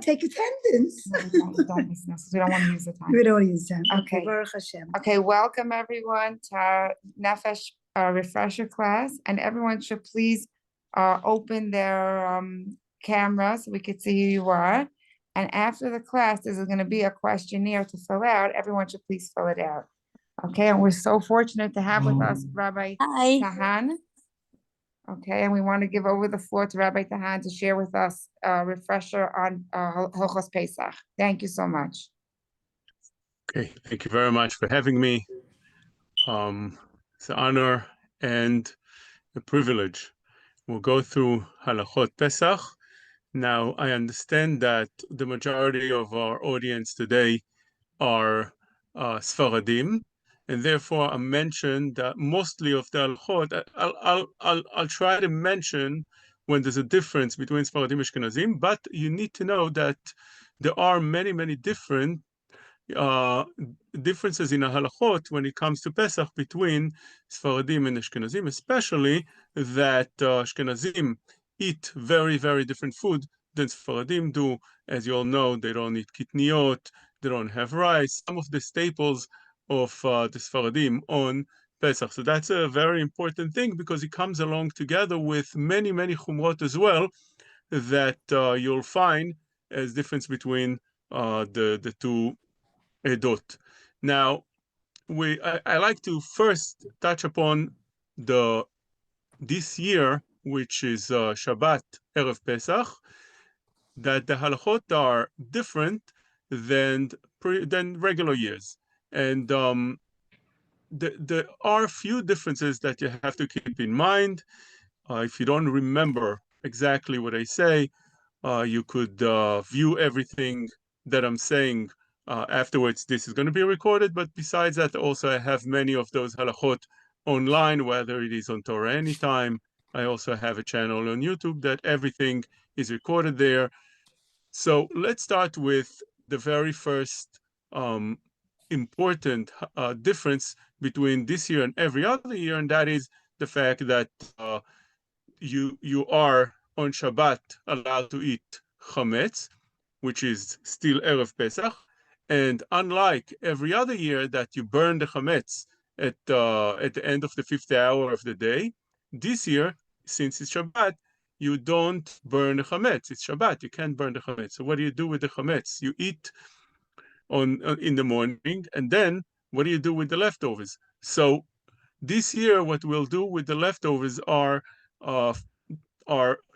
take attendance. No, we don't listen. We don't want to use the time. We don't want to use time. Okay. Baruch Hashem. Okay, welcome everyone to our Nefesh refresher class, and everyone should please open their camera so we could see who you are. And after the class, there's going to be a questionnaire to fill out. Everyone should please fill it out. Okay, and we're so fortunate to have with us Rabbi Tahan. Okay, and we want to give over the floor to Rabbi Tahan to share with us a refresher on Halachot Pesach. Thank you so much. Okay, thank you very much for having me. It's an honor and a privilege. We'll go through Halachot Pesach. Now, I understand that the majority of our audience today are Sfaradim, and therefore I mentioned that mostly of the halachot. I'll try to mention when there's a difference between Sfaradim and Ashkenazim, but you need to know that there are many different differences in a halachot when it comes to Pesach between Sfaradim and Ashkenazim, especially that Ashkenazim eat very different food than Sfaradim do. As you all know, they don't eat kitniot, they don't have rice, some of the staples of the Sfaradim on Pesach. So that's a very important thing because it comes along together with many chumrot as well that you'll find as difference between the two edot. Now, I like to first touch upon this year, which is Shabbat, Erev Pesach, that the halachot are different than regular years. And there are a few differences that you have to keep in mind. If you don't remember exactly what I say, you could view everything that I'm saying afterwards. This is going to be recorded, but besides that, also I have many of those halachot online, whether it is on Torah Anytime. I also have a channel on YouTube that everything is recorded there. So let's start with the very first important difference between this year and every other year, and that is the fact that you are on Shabbat allowed to eat Chametz, which is still Erev Pesach, and unlike every other year that you burn the Chametz at the end of the 5th hour of the day, this year, since it's Shabbat, you don't burn the Chametz. It's Shabbat, you can't burn the Chametz. So what do you do with the Chametz? You eat in the morning, and then what do you do with the leftovers? So this year, what we'll do with the leftovers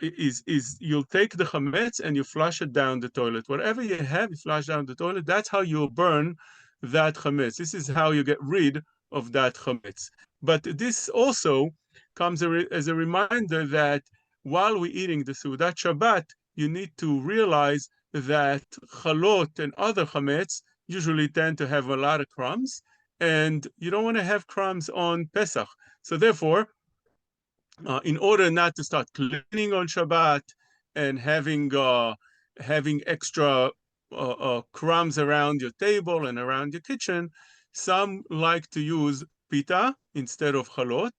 is you'll take the chametz and you flush it down the toilet. Whatever you have, you flush down the toilet. That's how you'll burn that chametz. This is how you get rid of that chametz. But this also comes as a reminder that while we're eating the Seudat Shabbat, you need to realize that chalot and other chametz usually tend to have a lot of crumbs, and you don't want to have crumbs on Pesach. So therefore, in order not to start cleaning on Shabbat and having extra crumbs around your table and around your kitchen, some like to use pita instead of chalot,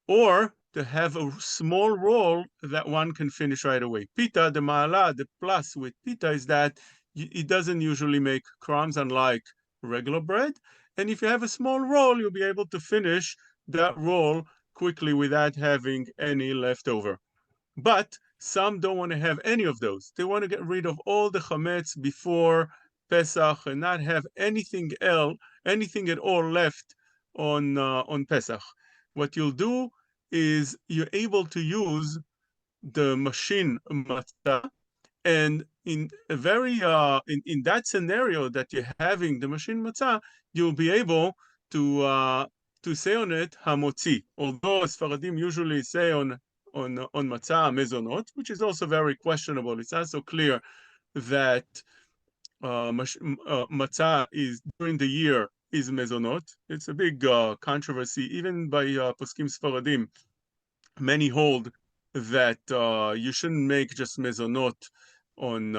or to have a small roll that one can finish right away. Pita, the ma'ala, the plus with pita is that it doesn't usually make crumbs, unlike regular bread. And if you have a small roll, you'll be able to finish that roll quickly without having any leftover. But some don't want to have any of those. They want to get rid of all the chametz before Pesach and not have anything at all left on Pesach. What you'll do is you're able to use the machine matzah, and in a very in that scenario that you're having the machine matzah, you'll be able to say on it hamotzi. Although Sfaradim usually say on matzah mezonot, which is also very questionable. It's not so clear that matzah is during the year is mezonot. It's a big controversy even by poskim Sfaradim. Many hold that you shouldn't make just mezonot on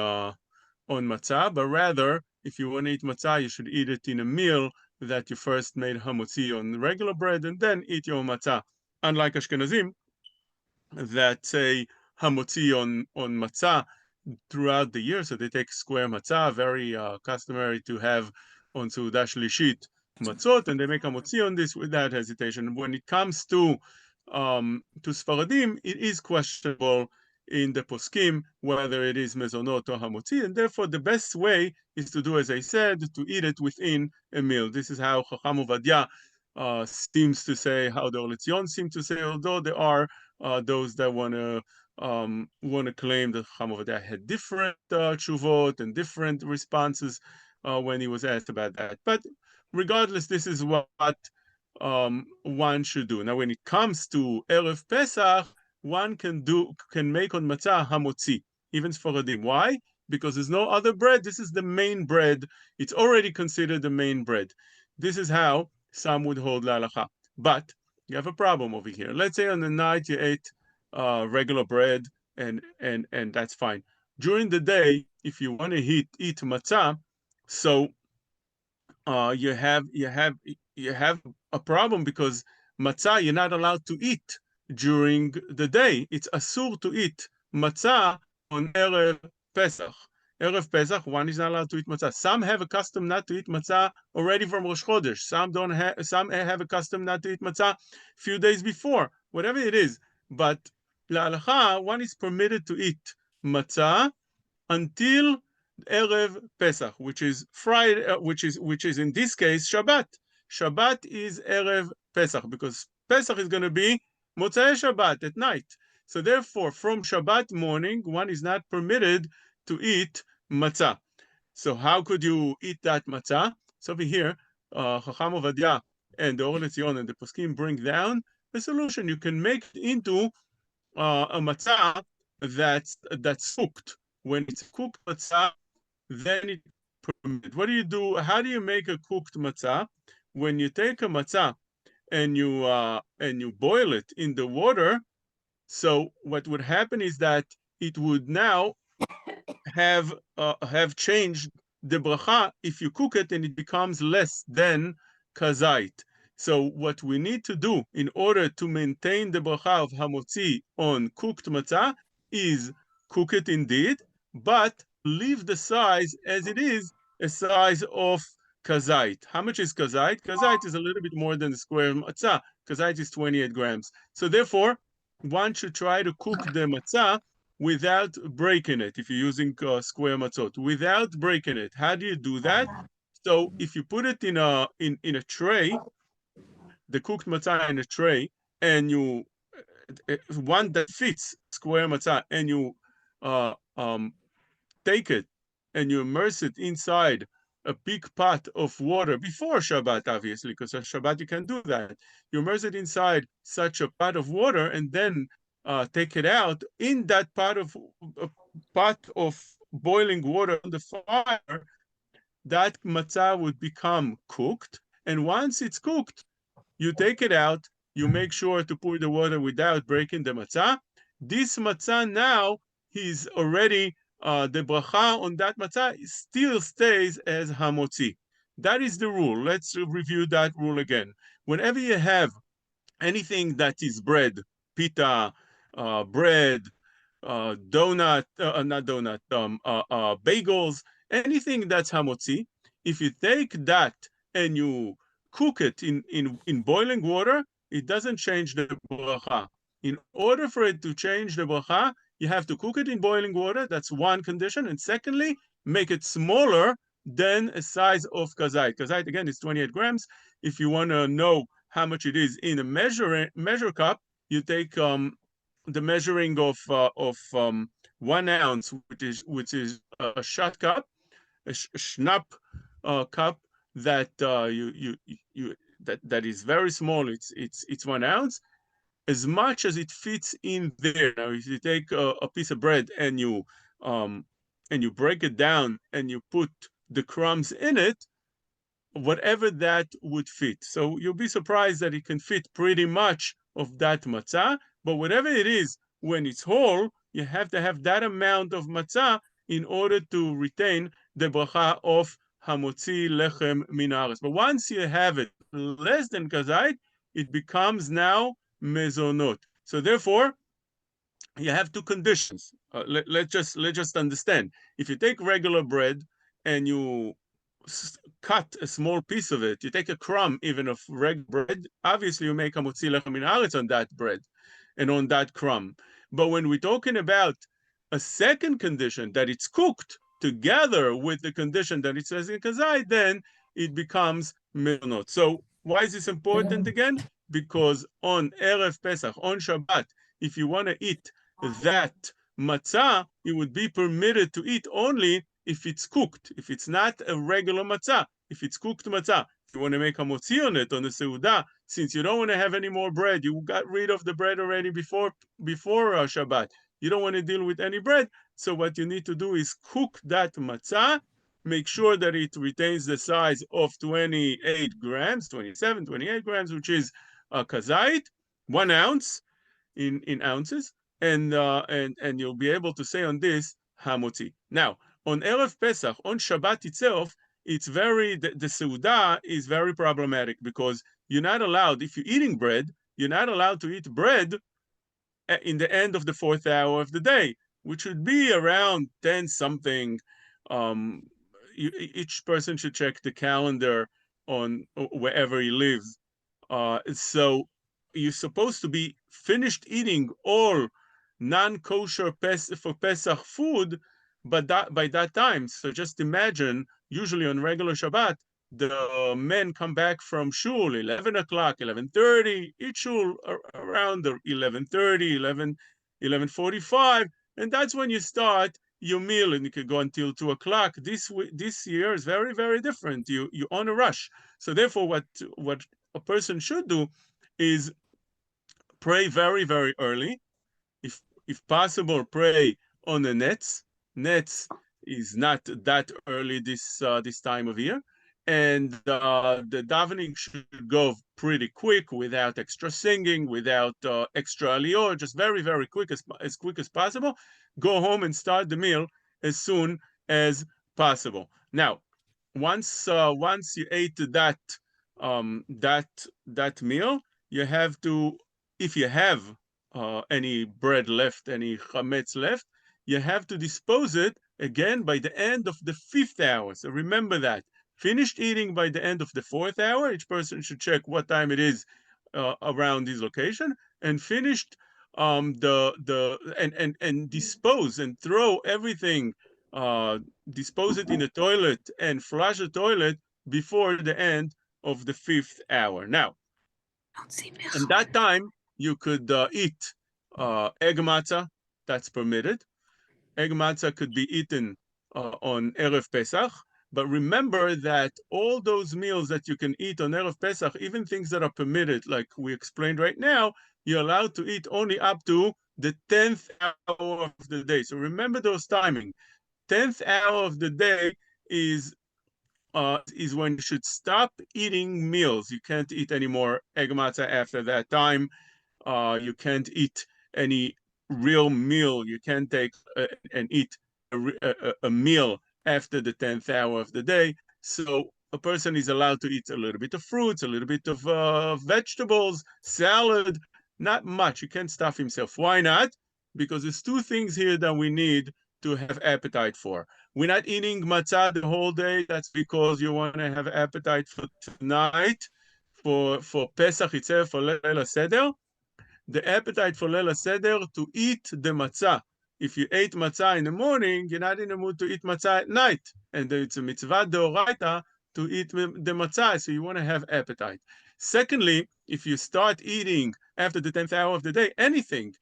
matzah, but rather if you want to eat matzah, you should eat it in a meal that you first made hamotzi on regular bread and then eat your matzah. Unlike Ashkenazim that say hamotzi on matzah throughout the year. So they take square matzah, very customary to have on Seudah Shlishit matzot, and they make a motzi on this without hesitation. When it comes to Sfaradim, it is questionable in the poskim whether it is mezonot or hamotzi, and therefore the best way is to do, as I said, to eat it within a meal. This is how Chacham Ovadia seems to say, how the Or Letzion seem to say, although there are those that want to claim that Chacham Ovadia had different tshuvot and different responses when he was asked about that. But regardless, this is what one should do. Now, when it comes to Erev Pesach, one can make on matzah hamotzi, even Sfaradim. Why? Because there's no other bread. This is the main bread. It's already considered the main bread. This is how some would hold la halacha. But you have a problem over here. Let's say on the night you ate regular bread, and that's fine. During the day, if you want to eat matzah, so you have a problem, because matzah you're not allowed to eat during the day. It's asur to eat matzah on Erev Pesach. Erev Pesach, one is not allowed to eat matzah. Some have a custom not to eat matzah already from Rosh Chodesh. Some don't have. Some have a custom not to eat matzah a few days before. Whatever it is, but la halacha, one is permitted to eat matzah until Erev Pesach, which is Friday, which is in this case Shabbat. Shabbat is Erev Pesach, because Pesach is going to be Motzei Shabbat at night. So therefore, from Shabbat morning, one is not permitted to eat matzah. So how could you eat that matzah? So over here, Chacham Ovadia and the Or Letzion and the Poskim bring down a solution. You can make it into a matzah that's cooked. When it's cooked matzah, then it's permitted. What do you do? How do you make a cooked matzah? When you take a matzah and you boil it in the water, so what would happen is that it would now have changed the bracha. If you cook it, and it becomes less than kazait. So what we need to do in order to maintain the bracha of hamotzi on cooked matzah is cook it indeed, but leave the size as it is, a size of kazait. How much is kazait? Kazait is a little bit more than the square matzah. Kazait is 28 grams. So therefore, one should try to cook the matzah without breaking it. If you're using square matzot, without breaking it, how do you do that? So if you put it in a tray, the cooked matzah in a tray, and you one that fits square matzah, and you take it and you immerse it inside a big pot of water before Shabbat, obviously, because on Shabbat you can do that. You immerse it inside such a pot of water, and then take it out in that pot of boiling water on the fire. That matzah would become cooked, and once it's cooked, you take it out. You make sure to pour the water without breaking the matzah. This matzah now is already the bracha on that matzah still stays as hamotzi. That is the rule. Let's review that rule again. Whenever you have anything that is bread, pita, bread, donut, not donut, bagels, anything that's hamotzi, if you take that and you cook it in boiling water, it doesn't change the bracha. In order for it to change the bracha, you have to cook it in boiling water. That's one condition. And secondly, make it smaller than a size of kazait. Kazait, again, is 28 grams. If you want to know how much it is in a measure cup, you take the measuring of 1 ounce, which is a shot cup, a schnapp cup that that is very small. It's 1 ounce, as much as it fits in there. Now, if you take a piece of bread and you break it down and you put the crumbs in it, whatever that would fit. So you'll be surprised that it can fit pretty much of that matzah, but whatever it is, when it's whole, you have to have that amount of matzah in order to retain the bracha of hamotzi lechem min haaretz. But once you have it less than kazait, it becomes now mezonot. So therefore, you have two conditions. let's just understand. If you take regular bread and you cut a small piece of it, you take a crumb even of regular bread, obviously you make a motzi lechem min haaretz on that bread and on that crumb. But when we're talking about a second condition, that it's cooked together with the condition that it says in Kazai, then it becomes mezonot. So why is this important again? Because on Erev Pesach, on Shabbat, if you want to eat that matzah, it would be permitted to eat only if it's cooked, if it's not a regular matzah, if it's cooked matzah. If you want to make a motzi on it, on the seudah, since you don't want to have any more bread, you got rid of the bread already before Shabbat. You don't want to deal with any bread. So what you need to do is cook that matzah, make sure that it retains the size of 28 grams, 27, 28 grams, which is a kazait, 1 ounce in ounces, and you'll be able to say on this hamotzi. Now, on Erev Pesach, on Shabbat itself, it's the seudah is very problematic because you're not allowed, if you're eating bread, you're not allowed to eat bread in the end of the 4th hour of the day, which would be around 10 something. Each person should check the calendar on wherever he lives. So you're supposed to be finished eating all non-kosher for Pesach food, but by that time. So just imagine, usually on regular Shabbat, the men come back from shul 11 o'clock, 11:30, each shul around 11:30, 11:45, and that's when you start your meal, and you can go until 2 o'clock. This year is very, very different. You're on a rush. So therefore, what a person should do is pray very, very early. If possible, pray on the nets. Nets is not that early this time of year, and the davening should go pretty quick, without extra singing, without extra aliyot, just very, very quick, as quick as possible. Go home and start the meal as soon as possible. Now, once you ate that meal, you have to, if you have any bread left, any chametz left, you have to dispose it again by the end of the 5th hour. So remember that. Finished eating by the end of the 4th hour. Each person should check what time it is around his location, and finished and dispose and throw everything, dispose it in a toilet and flush the toilet before the end of the 5th hour. Now, in that time, you could eat egg matzah, that's permitted. Egg matzah could be eaten on Erev Pesach, but remember that all those meals that you can eat on Erev Pesach, even things that are permitted, like we explained right now, you're allowed to eat only up to the 10th hour of the day. So remember those timing. 10th hour of the day is when you should stop eating meals. You can't eat any more egg matzah after that time. You can't eat any real meal. You can't take and eat a meal after the 10th hour of the day. So a person is allowed to eat a little bit of fruits, a little bit of vegetables, salad, not much. You can't stuff himself. Why not? Because there's 2 things here that we need to have appetite for. We're not eating matzah the whole day. That's because you want to have appetite for tonight, for Pesach itself, for Leil Seder. The appetite for Leil Seder, to eat the matzah. If you ate matzah in the morning, you're not in the mood to eat matzah at night. And it's a mitzvah deoraita to eat the matzah, so you want to have appetite. Secondly, if you start eating after the 10th hour of the day, anything,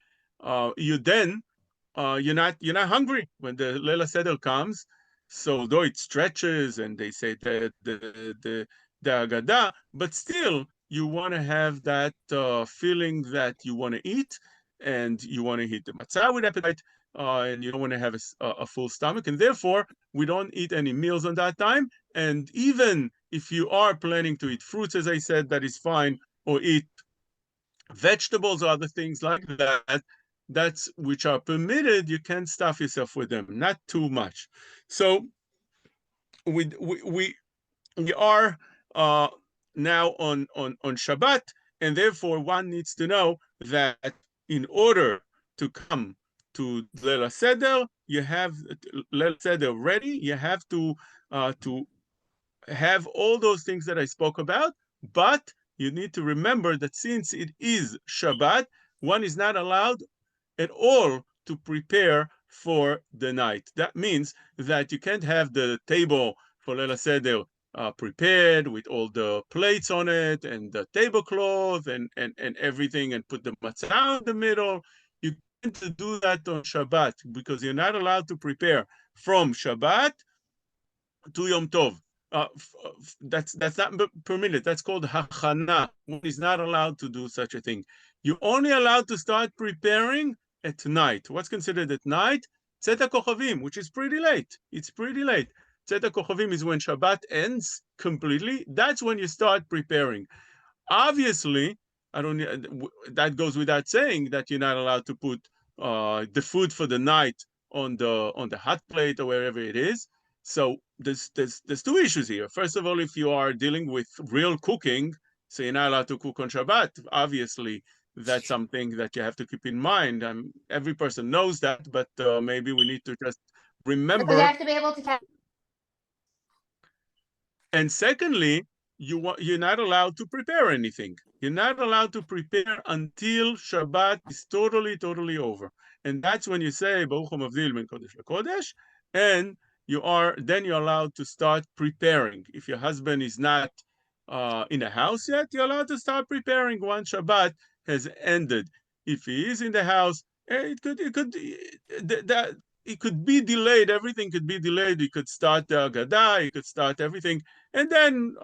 you're not hungry when the Leil Seder comes. So though it stretches and they say the Agadah, but still you want to have that feeling that you want to eat, and you want to eat the matzah with appetite, and you don't want to have a full stomach, and therefore we don't eat any meals on that time. And even if you are planning to eat fruits, as I said, that is fine, or eat vegetables or other things like that, that's which are permitted. You can't stuff yourself with them, not too much. So we are now on Shabbat, and therefore one needs to know that in order to come Leil Seder, you have Leil Seder ready. You have to have all those things that I spoke about, but you need to remember that since it is Shabbat, one is not allowed at all to prepare for the night. That means that you can't have the table for Leil Seder prepared with all the plates on it and the tablecloth and everything, and put the matzah in the middle. You can't do that on Shabbat because you're not allowed to prepare from Shabbat to Yom Tov. That's not permitted. That's called hachana. One is not allowed to do such a thing. You're only allowed to start preparing at night. What's considered at night? Tzeta Kochavim, which is pretty late. It's pretty late. Tzeta Kochavim is when Shabbat ends completely. That's when you start preparing. Obviously, I don't. That goes without saying that you're not allowed to put the food for the night on the hot plate or wherever it is. So there's two issues here. First of all, if you are dealing with real cooking, so you're not allowed to cook on Shabbat. Obviously, that's something that you have to keep in mind. Every person knows that, but maybe we need to just remember. Because you have to be able to. And secondly, you're not allowed to prepare anything. You're not allowed to prepare until Shabbat is totally over. And that's when you say Baruch Hu Mavdil Ben Kodesh LeKodesh, and you're allowed to start preparing. If your husband is not in the house yet, you're allowed to start preparing once Shabbat has ended. If he is in the house, it could be delayed. Everything could be delayed. You could start the Agadah, you could start everything, and then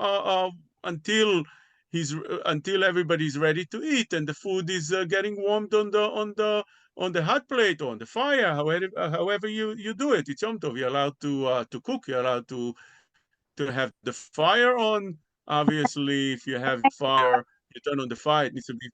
until everybody's ready to eat and the food is getting warmed on the hot plate or on the fire, however you do it. It's Yom Tov. You're allowed to cook. You're allowed to have the fire on. Obviously, if you have fire, you turn on the fire. It needs to be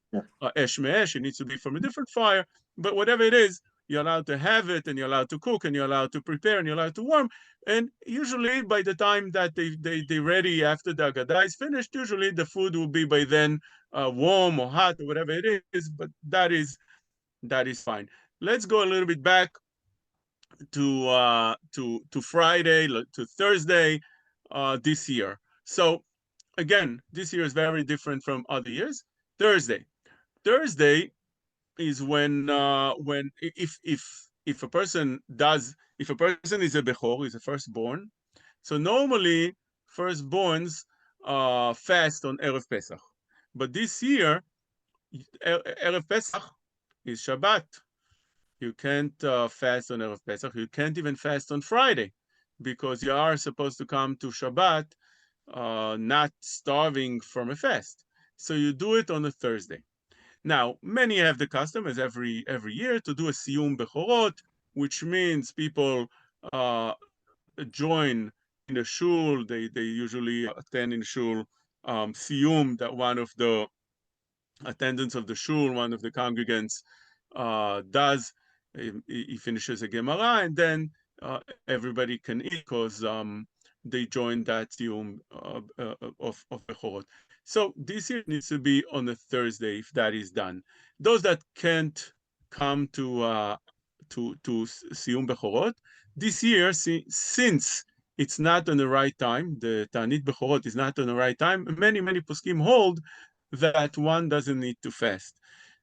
esh me'esh. It needs to be from a different fire. But whatever it is, you're allowed to have it, and you're allowed to cook, and you're allowed to prepare, and you're allowed to warm. And usually, by the time that they're ready after the Agadah is finished, usually the food will be by then warm or hot or whatever it is. But that is fine. Let's go a little bit back to Friday, to Thursday this year. So again, this year is very different from other years. Thursday is when if a person is a Bechor, is a firstborn. So normally firstborns fast on Erev Pesach, but this year Erev Pesach is Shabbat. You can't fast on Erev Pesach. You can't even fast on Friday because you are supposed to come to Shabbat not starving from a fast. So you do it on a Thursday. Now, many have the custom, as every year, to do a Siyum Bechorot, which means people join in a shul. They usually attend in shul Siyum, that one of the attendants of the shul, one of the congregants, does. He finishes a Gemara, and then everybody can eat because they join that Siyum of Bechorot. So this year needs to be on a Thursday if that is done. Those that can't come to Siyum Bechorot this year, since it's not on the right time, the Taanit Bechorot is not on the right time, many poskim hold that one doesn't need to fast.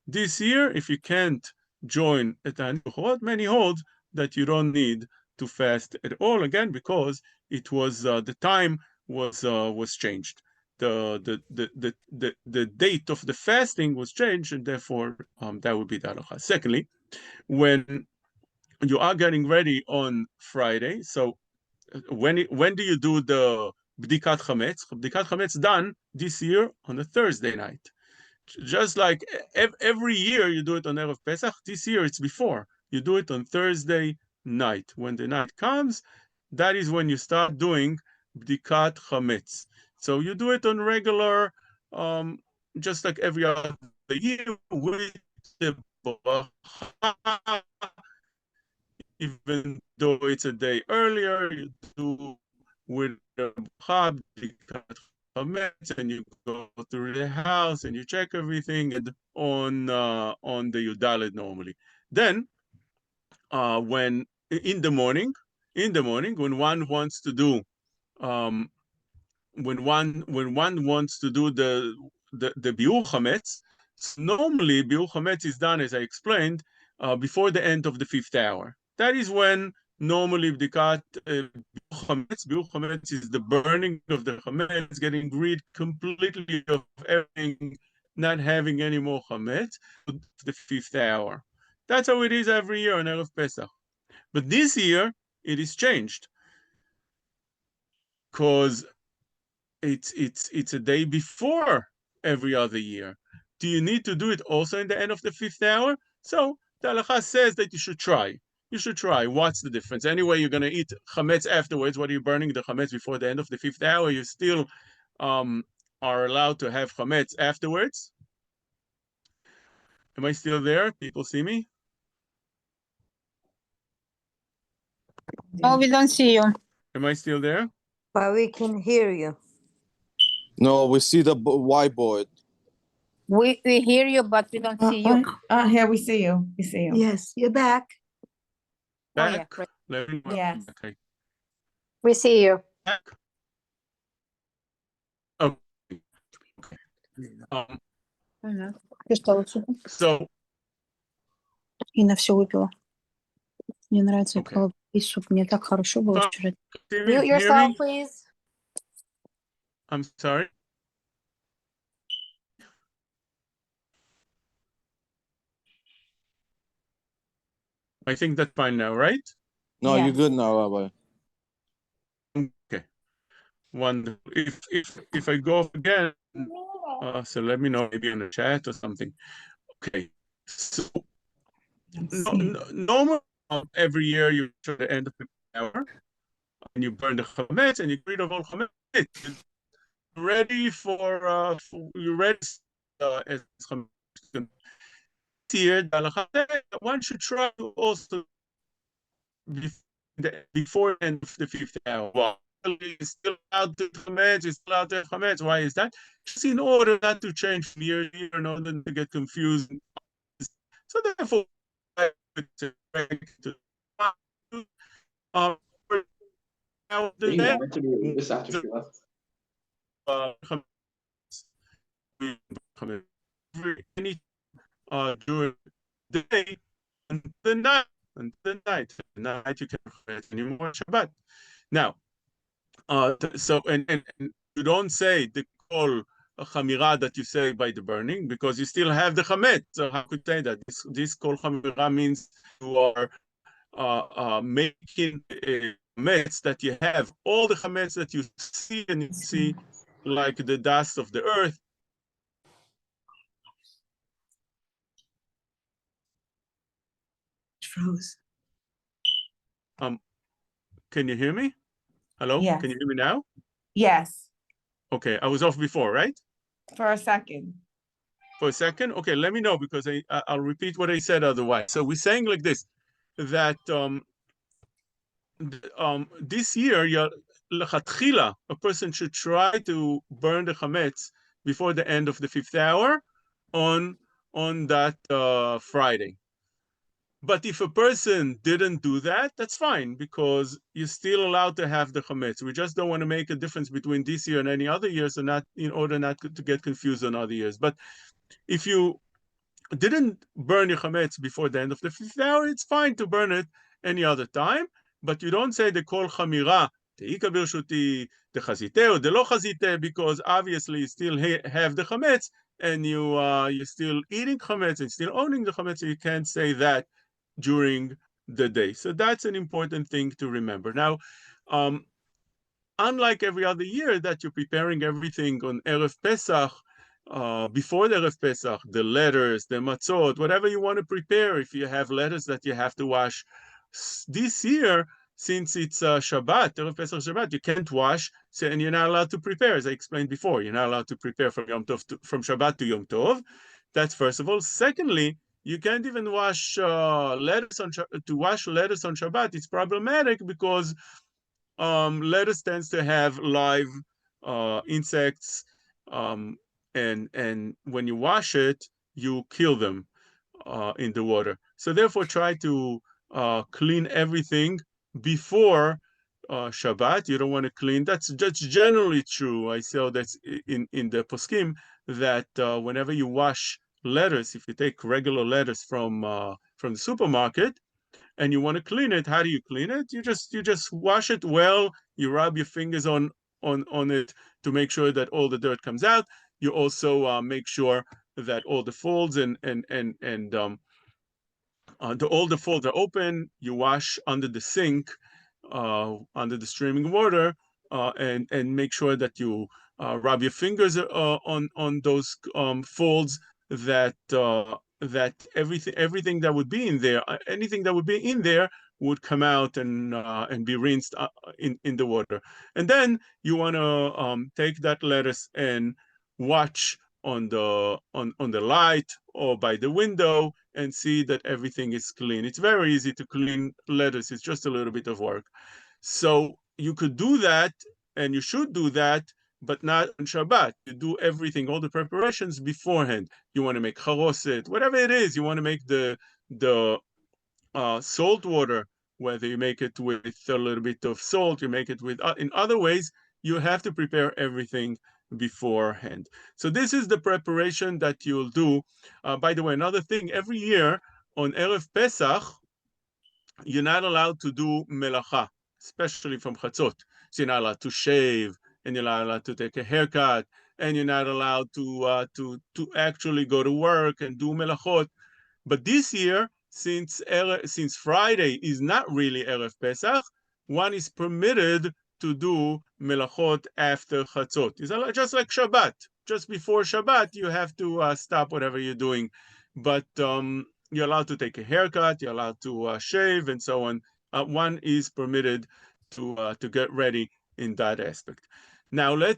This year, if you can't join a Taanit Bechorot, many hold that you don't need to fast at all, again because it was the time was changed. The date of the fasting was changed, and therefore that would be the halacha. Secondly, when you are getting ready on Friday, so when do you do the Bedikat Chametz? Bedikat Chametz done this year on a Thursday night. Just like every year you do it on Erev Pesach, this year it's before. You do it on Thursday night. When the night comes, that is when you start doing Bedikat Chametz. So you do it on regular, just like every other year with the bracha. Even though it's a day earlier, you do with the bracha, Bedikat Chametz, and you go through the house and you check everything and on the Yudaled normally. Then when in the morning, when one wants to do when one wants to do the Biur Chametz. Normally Biur Chametz is done, as I explained, before the end of the 5th hour. That is when normally Bedikat Biur Chametz is the burning of the Chametz, getting rid completely of everything, not having any more Chametz, the 5th hour. That's how it is every year on Erev Pesach. But this year it is changed because it's a day before every other year. Do you need to do it also in the end of the 5th hour? So the halacha says that you should try. You should try. What's the difference? Anyway, you're going to eat chametz afterwards. What are you burning the chametz before the end of the 5th hour? You still are allowed to have chametz afterwards. Am I still there? People see me? Oh, we don't see you. Am I still there? But we can hear you. No, we see the whiteboard. We hear you, but we don't see you. Here we see you. We see you. Yes, you're back. Oh, yeah, Back? right. Let me know. Yes. Okay. We see you. Back. Okay. Ты что, вот сюда? So, И на все выпила. Мне нравится, Okay. как и суп. Мне так хорошо было So- вчера. can you Mute hear yourself, me? please. I'm sorry. I think that's fine now, right? No, Yeah. you're good now, Rabbi. Okay. Wonderful. If I go off again, so let me know, maybe in the chat or something. Okay. So normal every year you try the end of the hour and you burn the chametz and you get rid of all chametz. You're ready for you're ready as chametz. Here, the halacha says that one should try to also before the end of the 5th hour. Well, it's still allowed to chametz, it's still allowed to have chametz. Why is that? Just in order not to change from year to year, in order to get confused. So therefore, now He the wanted to do this after she left. any during the day and the night, the night you can't have anymore Shabbat. Now, so and you don't say the Kol Chamira that you say by the burning because you still have the Chametz. So how could you say that? This Kol Chamira means you are making a Chametz that you have all the Chametz that you see and you see like the dust of the earth. Froze. Can you hear me? Hello? Yes. Can you hear me now? Yes, Okay, I was off before, right? for a second. For a second? Okay, let me know because I'll repeat what I said otherwise. So we're saying like this, that this year, lechatchila, a person should try to burn the chametz before the end of the 5th hour on that Friday. But if a person didn't do that, that's fine because you're still allowed to have the chametz. We just don't want to make a difference between this year and any other year, so not in order not to get confused on other years. But if you didn't burn your chametz before the end of the 5th hour, it's fine to burn it any other time. But you don't say the Kol Chamira, the Birchuti, the Chazite or the Lo Chazite, because obviously you still have the chametz and you're still eating chametz and still owning the chametz, so you can't say that during the day. So that's an important thing to remember. Now, unlike every other year that you're preparing everything on Erev Pesach, before the Erev Pesach, the letters, the matzot, whatever you want to prepare, if you have letters that you have to wash, this year, since it's Shabbat, Erev Pesach Shabbat, you can't wash, so, and you're not allowed to prepare, as I explained before. You're not allowed to prepare from Yom Tov from Shabbat to Yom Tov. That's first of all. Secondly, you can't even wash lettuce to wash lettuce on Shabbat. It's problematic because lettuce tends to have live insects, and when you wash it, you kill them in the water. So therefore, try to clean everything before Shabbat. You don't want to clean. That's generally true. I saw that's in the poskim that whenever you wash lettuce, if you take regular lettuce from the supermarket and you want to clean it, how do you clean it? You just wash it well. You rub your fingers on it to make sure that all the dirt comes out. You also make sure that all the folds all the folds are open. You wash under the sink, under the streaming water, and make sure that you rub your fingers on those folds. That everything that would be in there, anything that would be in there, would come out and be rinsed in the water. And then you want to take that lettuce and watch on the light or by the window and see that everything is clean. It's very easy to clean lettuce. It's just a little bit of work. So you could do that, and you should do that, but not on Shabbat. You do everything, all the preparations beforehand. You want to make charoset, whatever it is. You want to make the salt water, whether you make it with a little bit of salt, you make it with in other ways. You have to prepare everything beforehand. So this is the preparation that you'll do. By the way, another thing, every year on Erev Pesach, you're not allowed to do melacha, especially from chatzot. So you're not allowed to shave, and you're not allowed to take a haircut, and you're not allowed to actually go to work and do melachot. But this year, since Friday is not really Erev Pesach, one is permitted to do melachot after chatzot. It's just like Shabbat. Just before Shabbat, you have to stop whatever you're doing. But you're allowed to take a haircut, you're allowed to shave, and so on. One is permitted to get ready in that aspect. Now I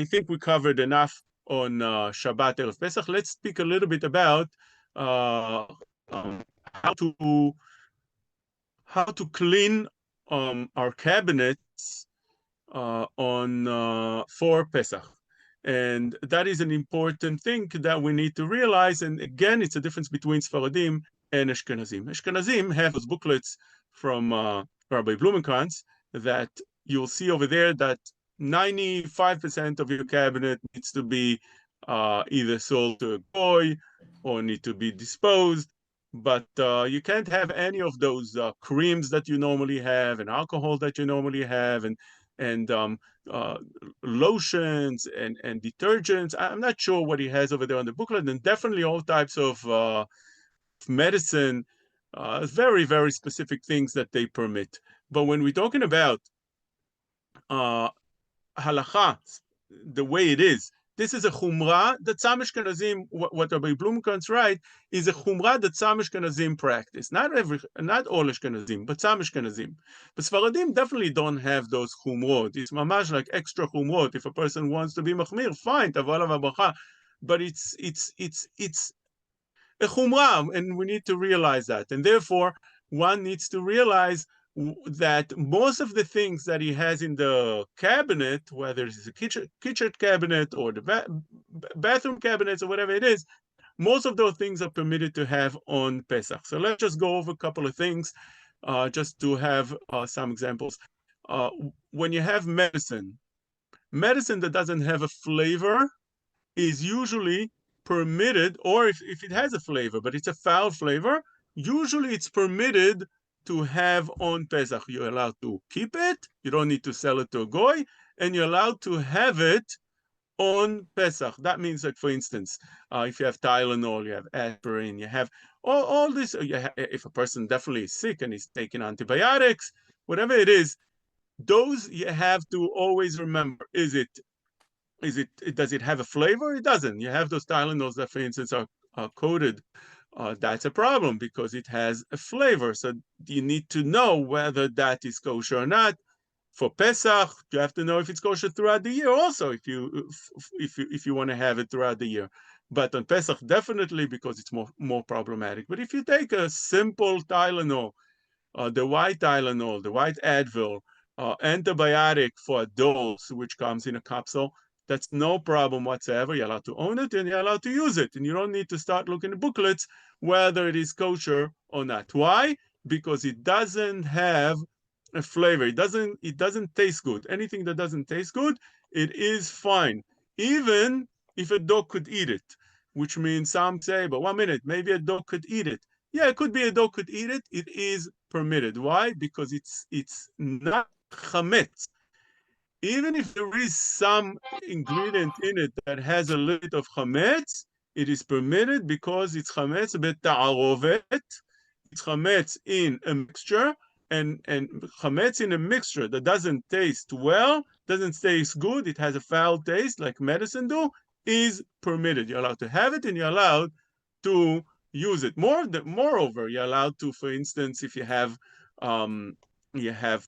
think we covered enough on Shabbat Erev Pesach. Let's speak a little bit about how to clean our cabinets for Pesach. And that is an important thing that we need to realize. And again, it's a difference between Sfaradim and Ashkenazim. Ashkenazim have those booklets from Rabbi Blumenkranz that you'll see over there that 95% of your cabinet needs to be either sold to a goy or need to be disposed. But you can't have any of those creams that you normally have and alcohol that you normally have and lotions and detergents. I'm not sure what he has over there on the booklet, and definitely all types of medicine, very, very specific things that they permit. But when we're talking about halacha, the way it is, this is a chumrah that some Ashkenazim, what Rabbi Blumenkranz write, is a chumrah that some Ashkenazim practice. Not all Ashkenazim, but some Ashkenazim. But Sfaradim definitely don't have those chumrot. It's mamash like extra chumrot. If a person wants to be machmir, fine, tavo alav bracha. But it's a chumrah, and we need to realize that. And therefore, one needs to realize that most of the things that he has in the cabinet, whether it's a kitchen cabinet or the bathroom cabinets or whatever it is, most of those things are permitted to have on Pesach. So let's just go over a couple of things just to have some examples. When you have medicine that doesn't have a flavor is usually permitted, or if it has a flavor, but it's a foul flavor, usually it's permitted to have on Pesach. You're allowed to keep it, you don't need to sell it to a goy, and you're allowed to have it on Pesach. That means that, for instance, if you have Tylenol, you have aspirin, you have all this, if a person definitely is sick and is taking antibiotics, whatever it is, those you have to always remember. Does it have a flavor? It doesn't. You have those Tylenols that, for instance, are coated. That's a problem because it has a flavor. So you need to know whether that is kosher or not. For Pesach, you have to know if it's kosher throughout the year also, if you want to have it throughout the year. But on Pesach, definitely, because it's more problematic. But if you take a simple Tylenol, the white Tylenol, the white Advil, antibiotic for adults, which comes in a capsule, That's no problem whatsoever. You're allowed to own it and you're allowed to use it. And you don't need to start looking at booklets whether it is kosher or not. Why? Because it doesn't have a flavor. It doesn't taste good. Anything that doesn't taste good, it is fine. Even if a dog could eat it, which means some say, but 1 minute, maybe a dog could eat it. Yeah, it could be a dog could eat it. It is permitted. Why? Because it's not chametz. Even if there is some ingredient in it that has a little bit of chametz, it is permitted because it's chametz beta'arovet. It's chametz in a mixture, and chametz in a mixture that doesn't taste well, doesn't taste good, it has a foul taste like medicine do, is permitted. You're allowed to have it and you're allowed to use it. Moreover, you're allowed to, for instance, if you have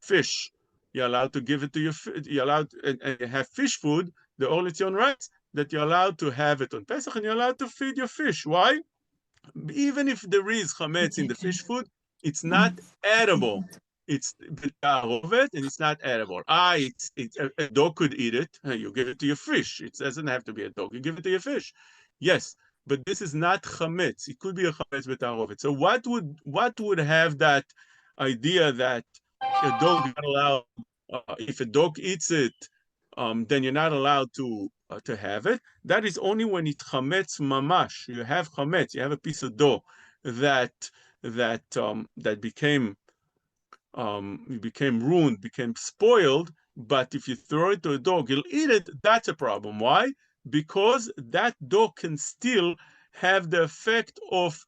fish, you're allowed to give it to you're allowed, and you have fish food, the Or L'Tzion writes that you're allowed to have it on Pesach and you're allowed to feed your fish. Why? Even if there is chametz in the fish food, it's not edible. It's beta'arovet and it's not edible. A dog could eat it. You give it to your fish. It doesn't have to be a dog. You give it to your fish. Yes, but this is not chametz. It could be a chametz beta'arovet. So what would have that idea that a dog not allowed? If a dog eats it, then you're not allowed to have it. That is only when it chametz mamash. You have chametz. You have a piece of dough that became ruined, became spoiled. But if you throw it to a dog, he'll eat it. That's a problem. Why? Because that dough can still have the effect of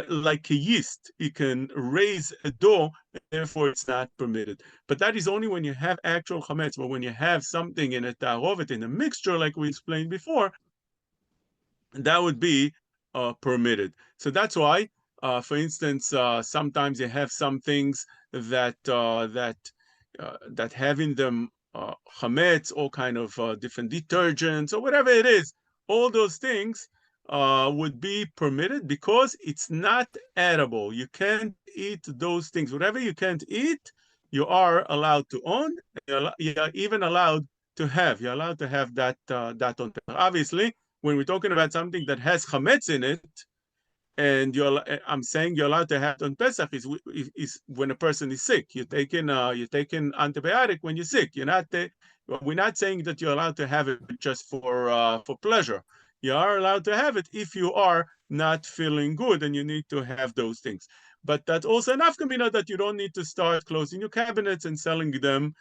like a yeast. It can raise a dough, therefore it's not permitted. But that is only when you have actual chametz. But when you have something in a ta'arovet, in a mixture, like we explained before, that would be permitted. So that's why, for instance, sometimes you have some things that have in them chametz, all kind of different detergents or whatever it is. All those things would be permitted because it's not edible. You can't eat those things. Whatever you can't eat, you are allowed to own. You're even allowed to have. You're allowed to have that on paper. Obviously, when we're talking about something that has chametz in it, and I'm saying you're allowed to have it on Pesach is when a person is sick. You're taking antibiotic when you're sick. We're not saying that you're allowed to have it just for pleasure. You are allowed to have it if you are not feeling good and you need to have those things. But that's also enough, that you don't need to start closing your cabinets and selling them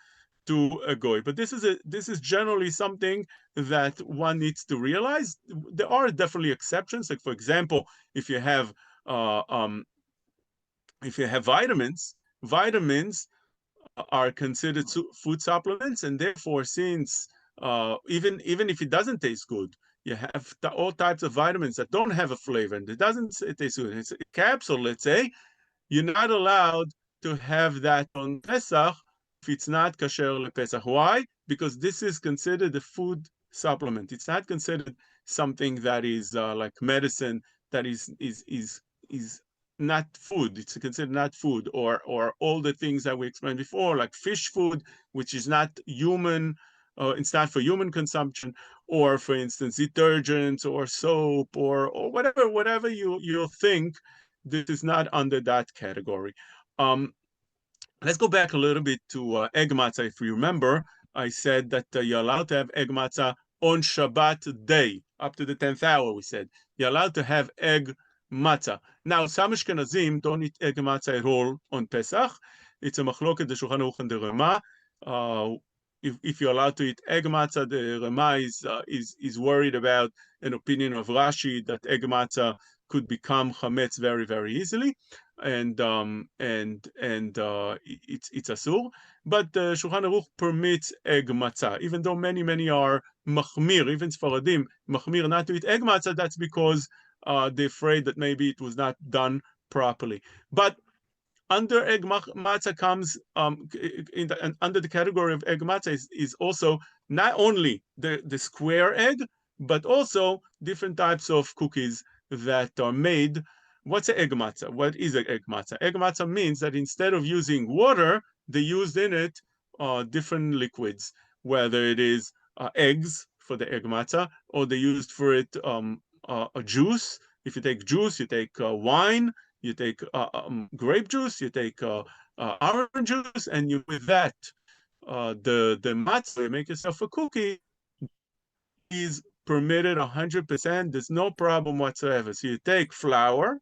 to a goy. But this is generally something that one needs to realize. There are definitely exceptions. Like, for example, if you have vitamins are considered food supplements, and therefore, since even if it doesn't taste good, you have all types of vitamins that don't have a flavor and it doesn't taste good. It's a capsule, let's say. You're not allowed to have that on Pesach if it's not kasher lePesach. Why? Because this is considered a food supplement. It's not considered something that is like medicine that is not food. It's considered not food, or all the things that we explained before, like fish food, which is not human. It's not for human consumption, or for instance, detergents or soap or whatever you think. This is not under that category. Let's go back a little bit to egg matzah. If you remember, I said that you're allowed to have egg matzah on Shabbat day, up to the 10th hour, we said. You're allowed to have egg matzah. Now, some Ashkenazim don't eat egg matzah at all on Pesach. It's a machloket, the Shulchan Aruch and the Rema. If you're allowed to eat egg matzah, the Rema is worried about an opinion of Rashi that egg matzah could become chametz very, very easily, and it's asur. But Shulchan Aruch permits egg matzah, even though many are machmir, even Sfaradim machmir not to eat egg matzah. That's because they're afraid that maybe it was not done properly. But under egg matzah comes under the category of egg matzah is also not only the square egg, but also different types of cookies that are made. What's an egg matzah? What is an egg matzah? Egg matzah means that instead of using water, they used in it different liquids, whether it is eggs for the egg matzah, or they used for it a juice. If you take juice, you take wine, you take grape juice, you take orange juice, and you with that the matzah, you make yourself a cookie, is permitted 100%. There's no problem whatsoever. So you take flour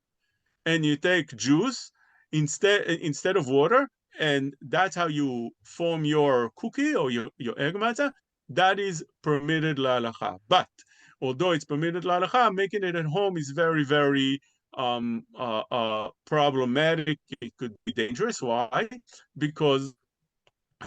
and you take juice instead of water, and that's how you form your cookie or your egg matzah. That is permitted la'alacha. But although it's permitted la'alacha, making it at home is very, very problematic. It could be dangerous. Why? Because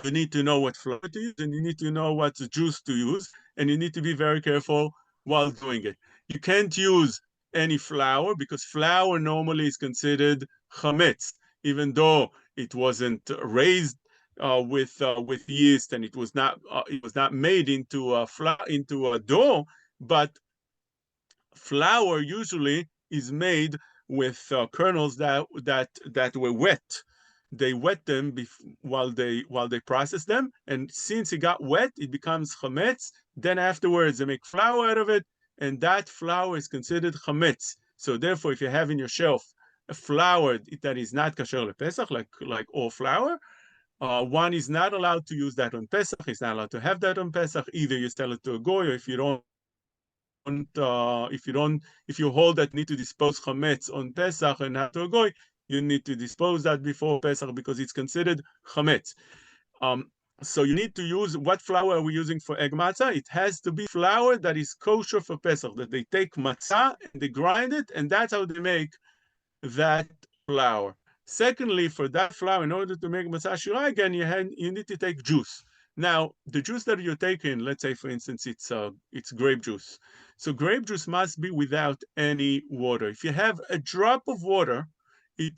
you need to know what flour to use, and you need to know what juice to use, and you need to be very careful while doing it. You can't use any flour because flour normally is considered chametz, even though it wasn't raised with yeast, and it was not made into a dough. But flour usually is made with kernels that were wet. They wet them while they process them, and since it got wet, it becomes chametz. Then afterwards, they make flour out of it, and that flour is considered chametz. So therefore, if you have in your shelf a flour that is not kasher lePesach, like all flour, one is not allowed to use that on Pesach. He's not allowed to have that on Pesach. Either you sell it to a goy, or if you hold that you need to dispose chametz on Pesach and not to a goy, you need to dispose that before Pesach because it's considered chametz. So you need to use, what flour are we using for egg matzah? It has to be flour that is kosher for Pesach, that they take matzah and they grind it, and that's how they make that flour. Secondly, for that flour, in order to make matzah shira, again, you need to take juice. Now, the juice that you're taking, let's say, for instance, it's grape juice. So grape juice must be without any water. If you have a drop of water,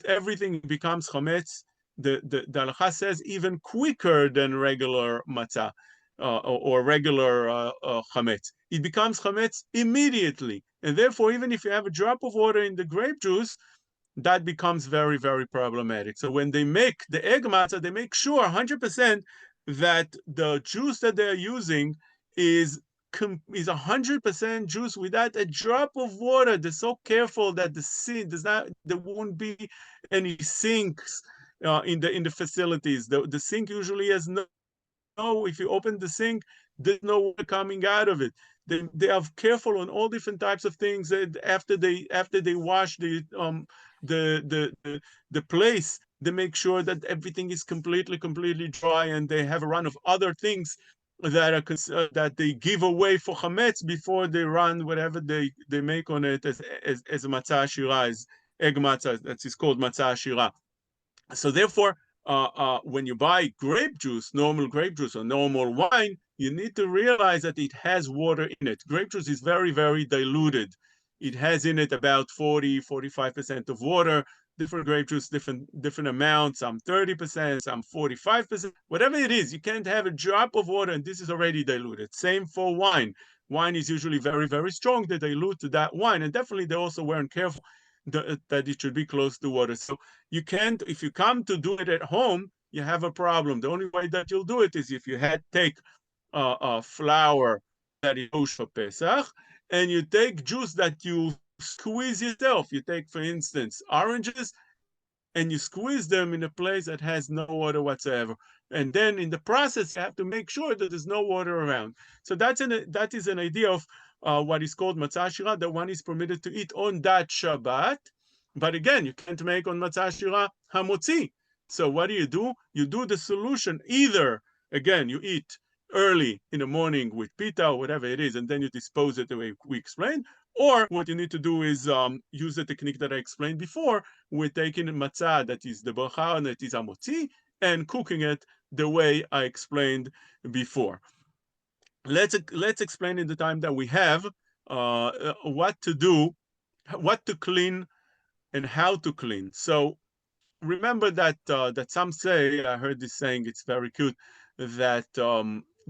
everything becomes chametz. The halacha says even quicker than regular matzah or regular chametz. It becomes chametz immediately. And therefore, even if you have a drop of water in the grape juice, that becomes very, very problematic. So when they make the egg matzah, they make sure 100% that the juice that they're using is 100% juice without a drop of water. They're so careful that there won't be any sinks in the facilities. The sink usually has if you open the sink, there's no water coming out of it. They are careful on all different types of things. After they wash the place, they make sure that everything is completely dry, and they have a run of other things that they give away for chametz before they run whatever they make on it as matzah shira, as egg matzah, that is called matzah shira. So therefore, when you buy grape juice, normal grape juice or normal wine, you need to realize that it has water in it. Grape juice is very, very diluted. It has in it about 45% of water. Different grape juice, different amounts, some 30%, some 45%, whatever it is, you can't have a drop of water, and this is already diluted. Same for wine. Wine is usually very, very strong. They dilute to that wine, and definitely they also weren't careful that it should be close to water. So you can't, if you come to do it at home, you have a problem. The only way that you'll do it is if you take a flour that is kosher for Pesach, and you take juice that you squeeze yourself. You take, for instance, oranges, and you squeeze them in a place that has no water whatsoever. And then in the process, you have to make sure that there's no water around. So that is an idea of what is called matzah shira, that one is permitted to eat on that Shabbat. But again, you can't make on matzah shira hamotzi. So what do? You do the solution. Either, again, you eat early in the morning with pita or whatever it is, and then you dispose it the way we explained. Or what you need to do is use the technique that I explained before. We're taking matzah that is the bracha and that is hamotzi, and cooking it the way I explained before. Let's explain in the time that we have what to do, what to clean, and how to clean. So remember that some say, I heard this saying, it's very cute, that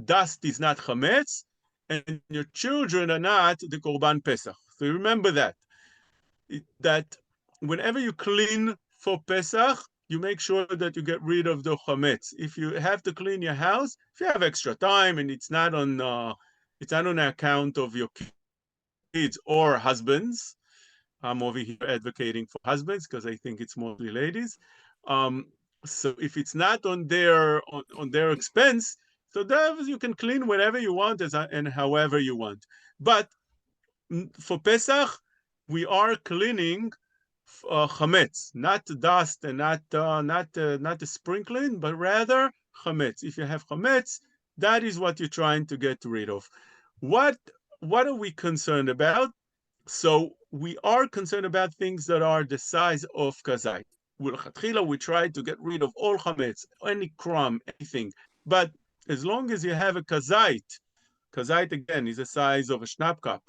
dust is not chametz, and your children are not the korban Pesach. So remember that whenever you clean for Pesach, you make sure that you get rid of the chametz. If you have to clean your house, if you have extra time and it's not on It's not on account of your kids or husbands. I'm over here advocating for husbands because I think it's mostly ladies. So if it's not on their expense, so that you can clean whatever you want and however you want. But for Pesach, we are cleaning chametz, not dust and not the sprinkling, but rather chametz. If you have chametz, that is what you're trying to get rid of. What are we concerned about? So we are concerned about things that are the size of kazait. We try to get rid of all chametz, any crumb, anything. But as long as you have a kazait again is the size of a schnapp cup.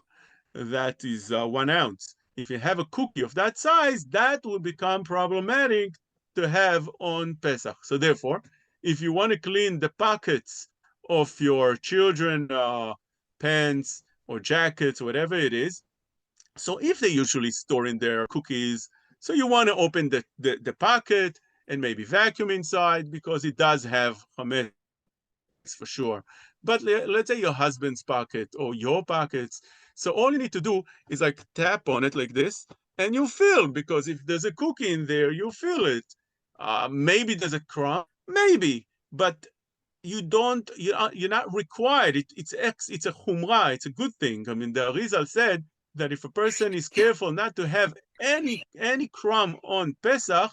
That is 1 ounce. If you have a cookie of that size, that will become problematic to have on Pesach. So therefore, if you want to clean the pockets of your children pants or jackets, whatever it is, so if they usually store in their cookies, so you want to open the pocket and maybe vacuum inside because it does have chametz for sure. But let's say your husband's pocket or your pockets. So all you need to do is like tap on it like this and you feel, because if there's a cookie in there, you feel it. Maybe there's a crumb, maybe, but you're not required. It's a chumrah, it's a good thing. I mean, the Arizal said that if a person is careful not to have any crumb on Pesach,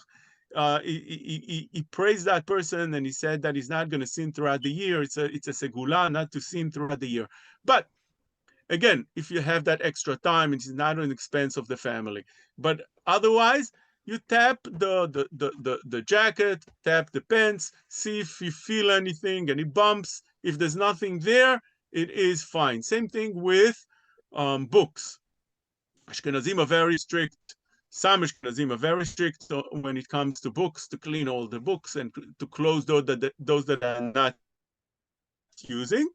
he praised that person and he said that he's not going to sin throughout the year. It's a segula not to sin throughout the year. But again, if you have that extra time, it's not an expense of the family. But otherwise, you tap the jacket, tap the pants, see if you feel anything, any bumps. If there's nothing there, it is fine. Same thing with books. Ashkenazim are very strict. Some Ashkenazim are very strict when it comes to books, to clean all the books and to close those that are not using.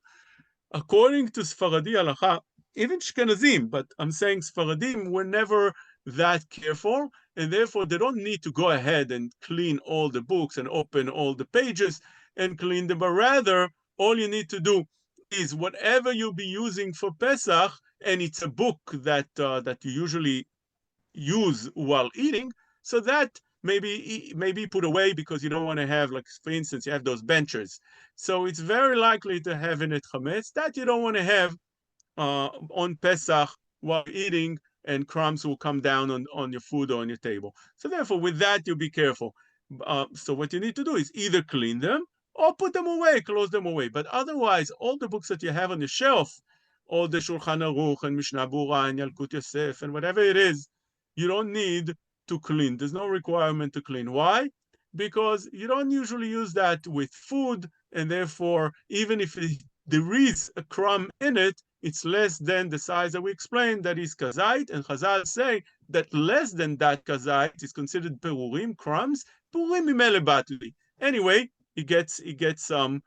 According to Sfaradi halacha, even Ashkenazim, but I'm saying Sfaradim were never that careful, and therefore they don't need to go ahead and clean all the books and open all the pages and clean them, but rather all you need to do is whatever you'll be using for Pesach, and it's a book that you usually use while eating, so that maybe put away because you don't want to have, like, for instance, you have those benches. So it's very likely to have in it chametz that you don't want to have on Pesach while eating, and crumbs will come down on your food or on your table. So therefore, with that, you be careful. So what you need to do is either clean them or put them away, close them away. But otherwise, all the books that you have on the shelf, all the Shulchan Aruch and Mishnah Berurah and Yalkut Yosef and whatever it is, you don't need to clean. There's no requirement to clean. Why? Because you don't usually use that with food, and therefore, even if there is a crumb in it, it's less than the size that we explained, that is kazait, and Chazal say that less than that kazait is considered perurim, crumbs, perurim mimele batli. Anyway, it gets to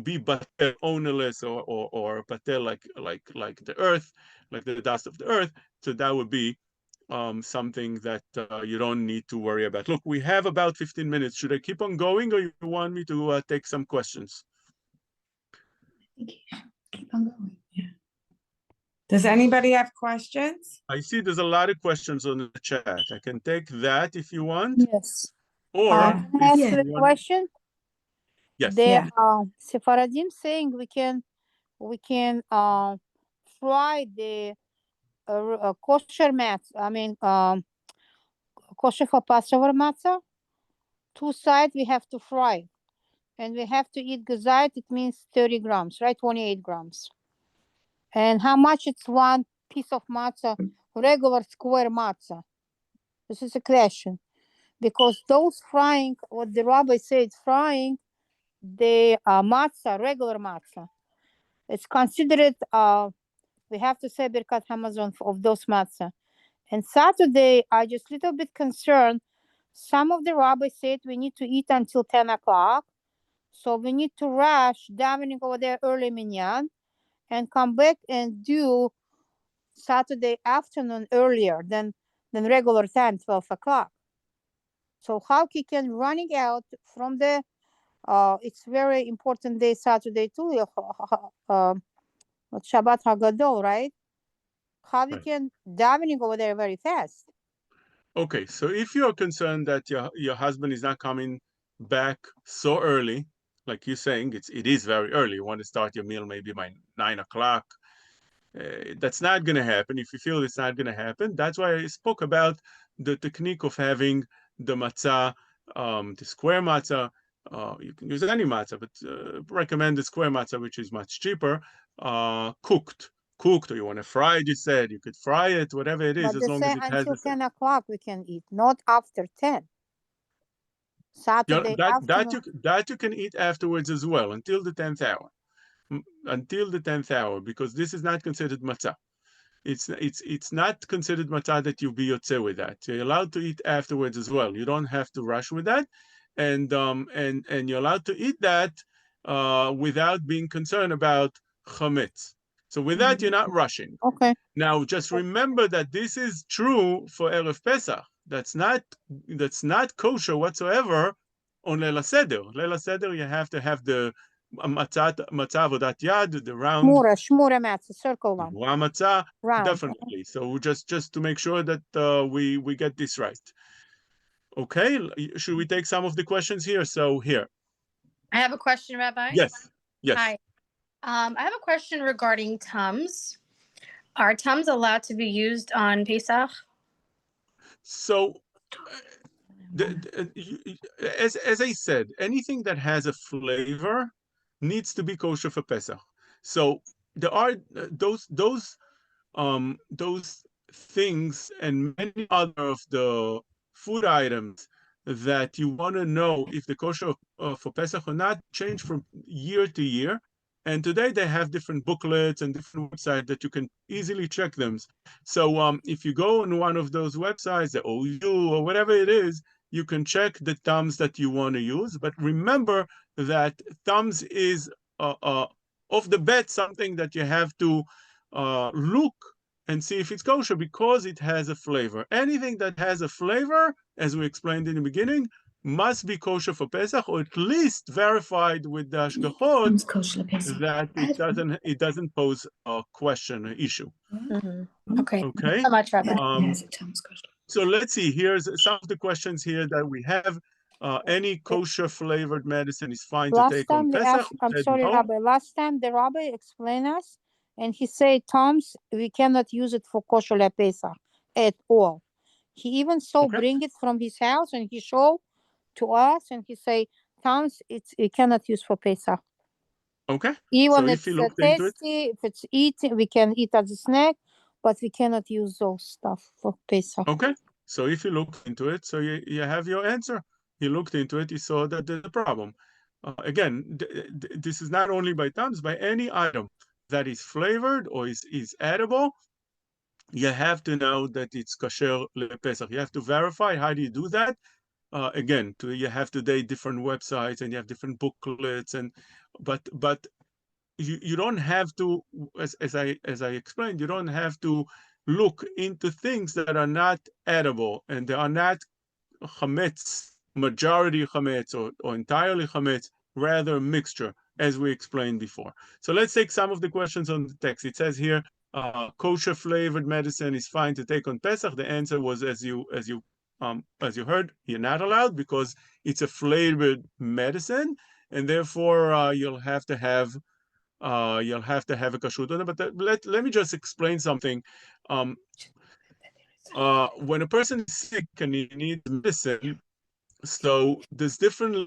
be batel, ownerless, or batel like the earth, like the dust of the earth. So that would be something that you don't need to worry about. Look, we have about 15 minutes. Should I keep on going, or you want me to take some questions? Keep on going. Yeah. Does anybody have questions? I see there's a lot of questions on the chat. I can take that if you want. Yes. Or Yeah. Can I ask if you you a want... question? Yes. The Yeah. Sephardim saying we can fry the kosher matzah. I mean, kosher for Passover matzah. 2 sides we have to fry, and we have to eat gezayit. It means 30 grams, right? 28 grams. And how much it's 1 piece of matzah, regular square matzah? This is a question, because those frying, what the rabbi said, frying the matzah, regular matzah, it's considered, we have to say Birkat Hamazon of those matzah. And Saturday, I just little bit concerned. Some of the rabbis said we need to eat until 10 o'clock. So we need to rush davening over there early minyan and come back and do Saturday afternoon earlier than regular time, 12 o'clock. So how he can running out from the, it's very important day, Saturday too, But Shabbat Hagadol, right? How we Right. can davening over there very fast? Okay, so if you're concerned that your husband is not coming back so early, like you're saying, it is very early. You want to start your meal maybe by 9 o'clock. That's not going to happen. If you feel it's not going to happen, that's why I spoke about the technique of having the matzah, the square matzah. You can use any matzah, but recommend the square matzah, which is much cheaper, cooked. Cooked, or you want to fry it, you said. You could fry it, whatever it is, But as they long say as it has until the 10 o'clock we can eat, not after 10. Saturday afternoon. that you can eat afterwards as well, until the 10th hour. Until the 10th hour, because this is not considered matzah. It's not considered matzah that you be yotze with that. You're allowed to eat afterwards as well. You don't have to rush with that, and you're allowed to eat that without being concerned about chametz. So with that, you're not rushing. Okay. Now, just remember that this is true for Erev Pesach. That's not kosher whatsoever on Leil Seder. Leil Seder, you have to have the matzah avodat yad, the round Shmura matzah, circle one. matzah, Round. definitely. So just to make sure that we get this right. Okay, should we take some of the questions here? So here. I have a question, Rabbi. Yes. Hi. I have a question regarding Tums. Are Tums allowed to be used on Pesach? So, as I said, anything that has a flavor needs to be kosher for Pesach. So there are those things and many other of the food items that you want to know if the kosher for Pesach or not change from year to year. And today they have different booklets and different websites that you can easily check them. So if you go on one of those websites, the OU or whatever it is, you can check the thumbs that you want to use. But remember that thumbs is off the bat something that you have to look and see if it's kosher because it has a flavor. Anything that has a flavor, as we explained in the beginning, must be kosher for Pesach, or at least verified with the hashgachot that it doesn't pose a question, an issue. Okay. Okay. Thanks so much, Rabbi. So let's see. Here's some of the questions here that we have. Any kosher flavored medicine is fine to take on Pesach. I'm sorry, no. Rabbi. Last time the Rabbi explained us, and he said, Tom's, we cannot use it for kosher Pesach at all. He even bring it from his house, and he showed to us, and he say, Tom's, we cannot use for Pesach. Okay. Even so it's if you look tasty, if it's eating, we can eat as a snack, but we cannot use those stuff for Pesach. Okay. So if you look into it, so you have your answer. You looked into it, you saw that there's a problem. Again, this is not only by Tums, by any item that is flavored or is edible, you have to know that it's kosher Pesach. You have to verify. How do you do that? Again, you have today different websites and you have different booklets, but you don't have to, as I explained, you don't have to look into things that are not edible and they are not chametz, majority chametz or entirely chametz, rather a mixture, as we explained before. So let's take some of the questions on the text. It says here, kosher flavored medicine is fine to take on Pesach. The answer was as you heard, you're not allowed because it's a flavored medicine, and therefore you'll have to have a kashrut on it. But let me just explain something. When a person is sick and he needs medicine, so there's different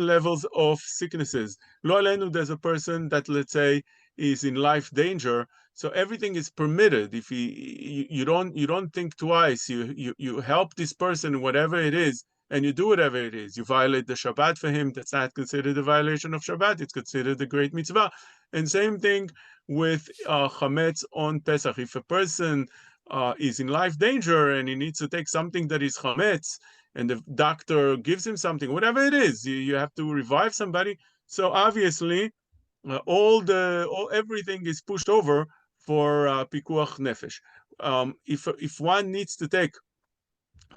levels of sicknesses. Lo alenu, there's a person that, let's say, is in life danger, so everything is permitted. If you don't think twice, you help this person, whatever it is, and you do whatever it is. You violate the Shabbat for him, that's not considered a violation of Shabbat, it's considered a great mitzvah. And same thing with Chametz on Pesach. If a person is in life danger and he needs to take something that is Chametz, and the doctor gives him something, whatever it is, you have to revive somebody. So obviously, everything is pushed over for pikuach nefesh. If one needs to take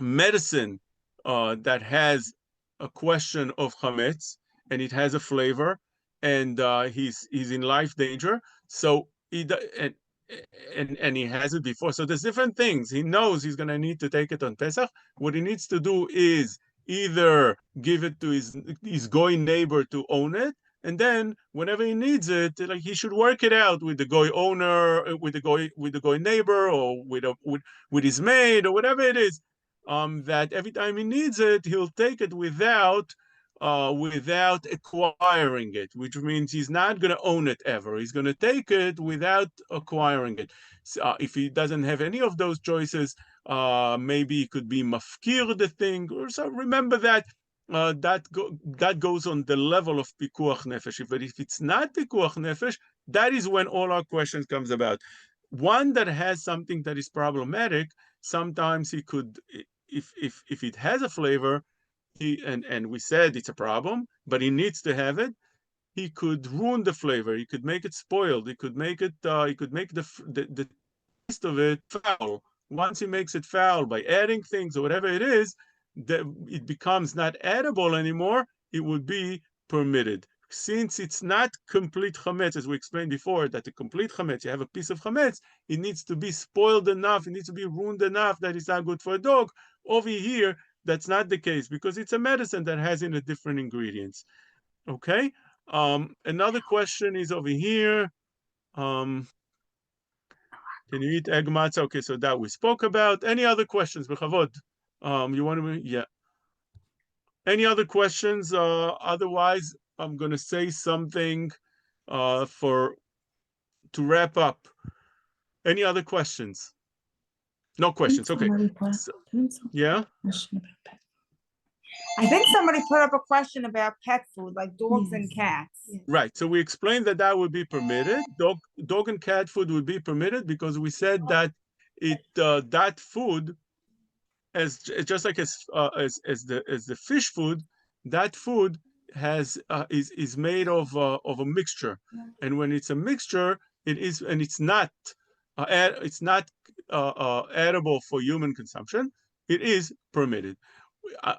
medicine that has a question of chametz and it has a flavor, and he's in life danger. So and he has it before. So there's different things. He knows he's going to need to take it on Pesach. What he needs to do is either give it to his goy neighbor to own it, and then whenever he needs it, like he should work it out with the goy owner, with the goy neighbor, or with his maid, or whatever it is. That every time he needs it, he'll take it without acquiring it, which means he's not going to own it ever. He's going to take it without acquiring it. So, if he doesn't have any of those choices, maybe it could be mafkir the thing, or so. Remember that that goes on the level of pikuach nefesh. But if it's not pikuach nefesh, that is when all our questions comes about. One that has something that is problematic, sometimes he could, if it has a flavor, and we said it's a problem, but he needs to have it. He could ruin the flavor. He could make it spoiled. He could make it. He could make the taste of it foul. Once he makes it foul by adding things or whatever it is, it becomes not edible anymore. It would be permitted. Since it's not complete chametz, as we explained before, that the complete chametz, you have a piece of chametz, it needs to be spoiled enough, it needs to be ruined enough that it's not good for a dog. Over here, that's not the case because it's a medicine that has in a different ingredients. Okay. Another question is over here. Can you eat egg matzah? Okay, so that we spoke about. Any other questions? Bechavod. You want to? Yeah. Any other questions? Otherwise, I'm going to say something to wrap up. Any other questions? No questions. Okay. So, yeah. I think somebody put up a question about pet food, like dogs and cats. Right. So we explained that that would be permitted. Dog and cat food would be permitted because we said that that food, as just like as the fish food, that food is made of a mixture, and when it's a mixture, it's not edible for human consumption. It is permitted.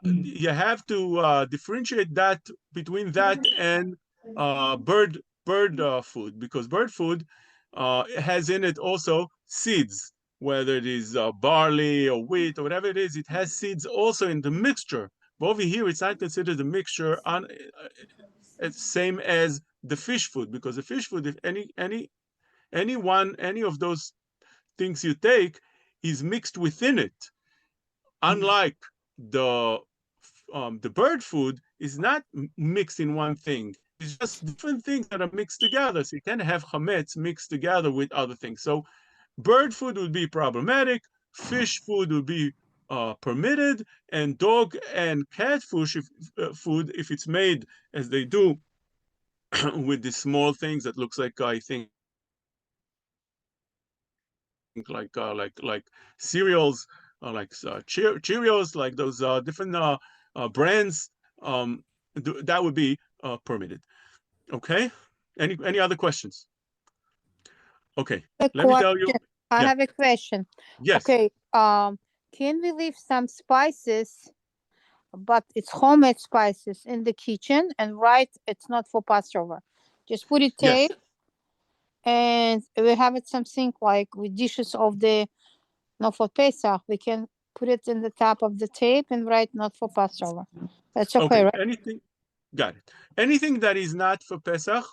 You have to differentiate that between that and bird food, because bird food has in it also seeds, whether it is barley or wheat or whatever it is. It has seeds also in the mixture. But over here, it's not considered a mixture same as the fish food, because the fish food, if any of those things you take is mixed within it. Unlike the bird food is not mixed in one thing. It's just different things that are mixed together. So you can have chametz mixed together with other things. So bird food would be problematic. Fish food would be permitted, and dog and cat food, if it's made as they do with the small things that looks like, I think, like cereals, like Cheerios, like those different brands, that would be permitted. Okay. Any other questions? Okay. Let me tell you. I Yeah. have a question. Yes. Okay. Can we leave some spices, but it's homemade spices in the kitchen and write it's not for Passover? Just put it Yes. tape, and we have it something like with dishes of the not for Pesach. We can put it in the top of the tape and write not for Passover. That's okay, right? Anything. Got it. Anything that is not for Pesach,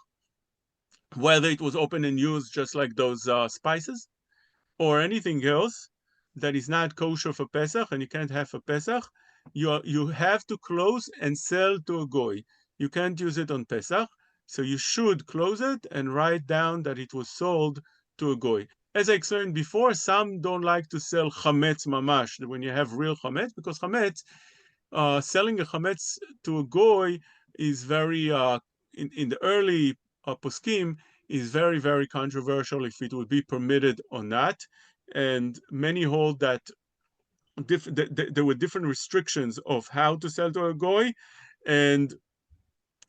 whether it was open and used just like those spices, or anything else that is not kosher for Pesach and you can't have for Pesach, you have to close and sell to a goy. You can't use it on Pesach, so you should close it and write down that it was sold to a goy. As I explained before, some don't like to sell chametz mamash when you have real chametz, because chametz, selling a chametz to a goy is very in the early poskim is very, very controversial if it would be permitted or not. And many hold that there were different restrictions of how to sell to a goy and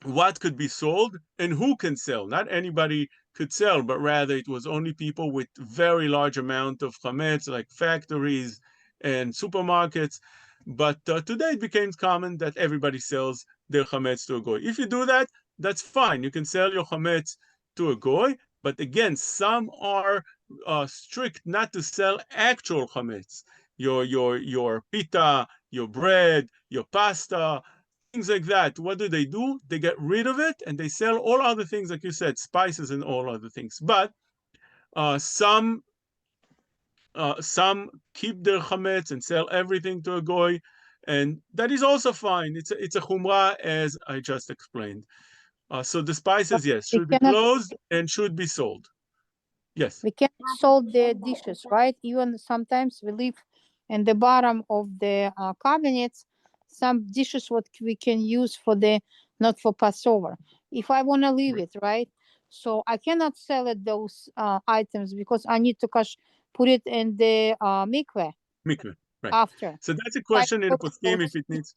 what could be sold and who can sell. Not anybody could sell, but rather it was only people with very large amount of chametz, like factories and supermarkets. But today it became common that everybody sells their chametz to a goy. If you do that, that's fine. You can sell your chametz to a goy, but again, some are strict not to sell actual chametz. Your pita, your bread, your pasta, things like that. What do? They get rid of it and they sell all other things, like you said, spices and all other things. But some keep their chametz and sell everything to a goy, and that is also fine. It's a chumrah, as I just explained. So the spices, yes, We should be cannot closed and should be sold. Yes. we cannot sold the dishes, right? Even sometimes we leave in the bottom of the cabinets some dishes what we can use for the not for Passover. If I want to leave it, right? So I cannot sell it those items because I need to put it in the mikveh Mikveh, right. after. So that's a I question in a put poskim those- if it needs.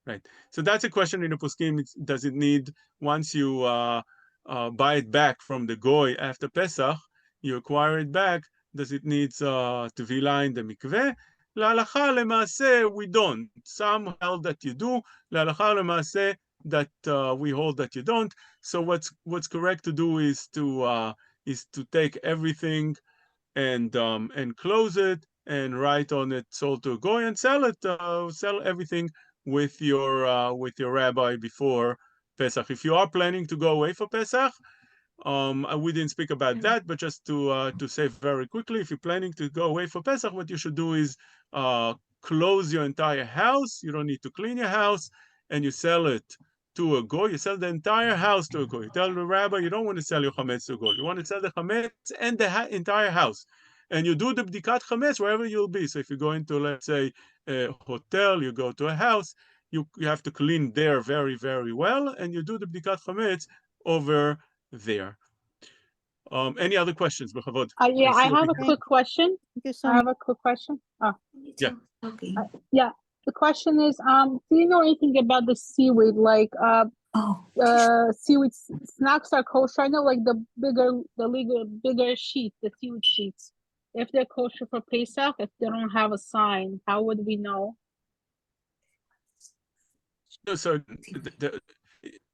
Right. So that's a question in a poskim. Does it need, once you buy it back from the goy after Pesach, you acquire it back, does it need tevila in the mikveh? L'halacha lema'aseh, we don't. Some held that you do. L'halacha lema'aseh, that we hold that you don't. So what's correct to do is to take everything and close it and write on it sold to a goy and sell it. Sell everything with your rabbi before Pesach. If you are planning to go away for Pesach, we didn't speak about that, but just to say very quickly, if you're planning to go away for Pesach, what you should do is close your entire house. You don't need to clean your house, and you sell it to a goy. You sell the entire house to a goy. You tell the rabbi you don't want to sell your chametz to a goy. You want to sell the chametz and the entire house. And you do the bedikat chametz wherever you'll be. So if you go into, let's say, a hotel, you go to a house, you have to clean there very, very well, and you do the bedikat chametz over there. Any other questions, Bechavod? Yeah, I see a have a big- quick question. Thank you so I much. have a quick question. Oh, Yeah. yeah. The question is, do you know anything about the seaweed? Like, seaweed snacks are kosher. I know, like the bigger sheets, the seaweed sheets. If they're kosher for Pesach, if they don't have a sign, how would we know? So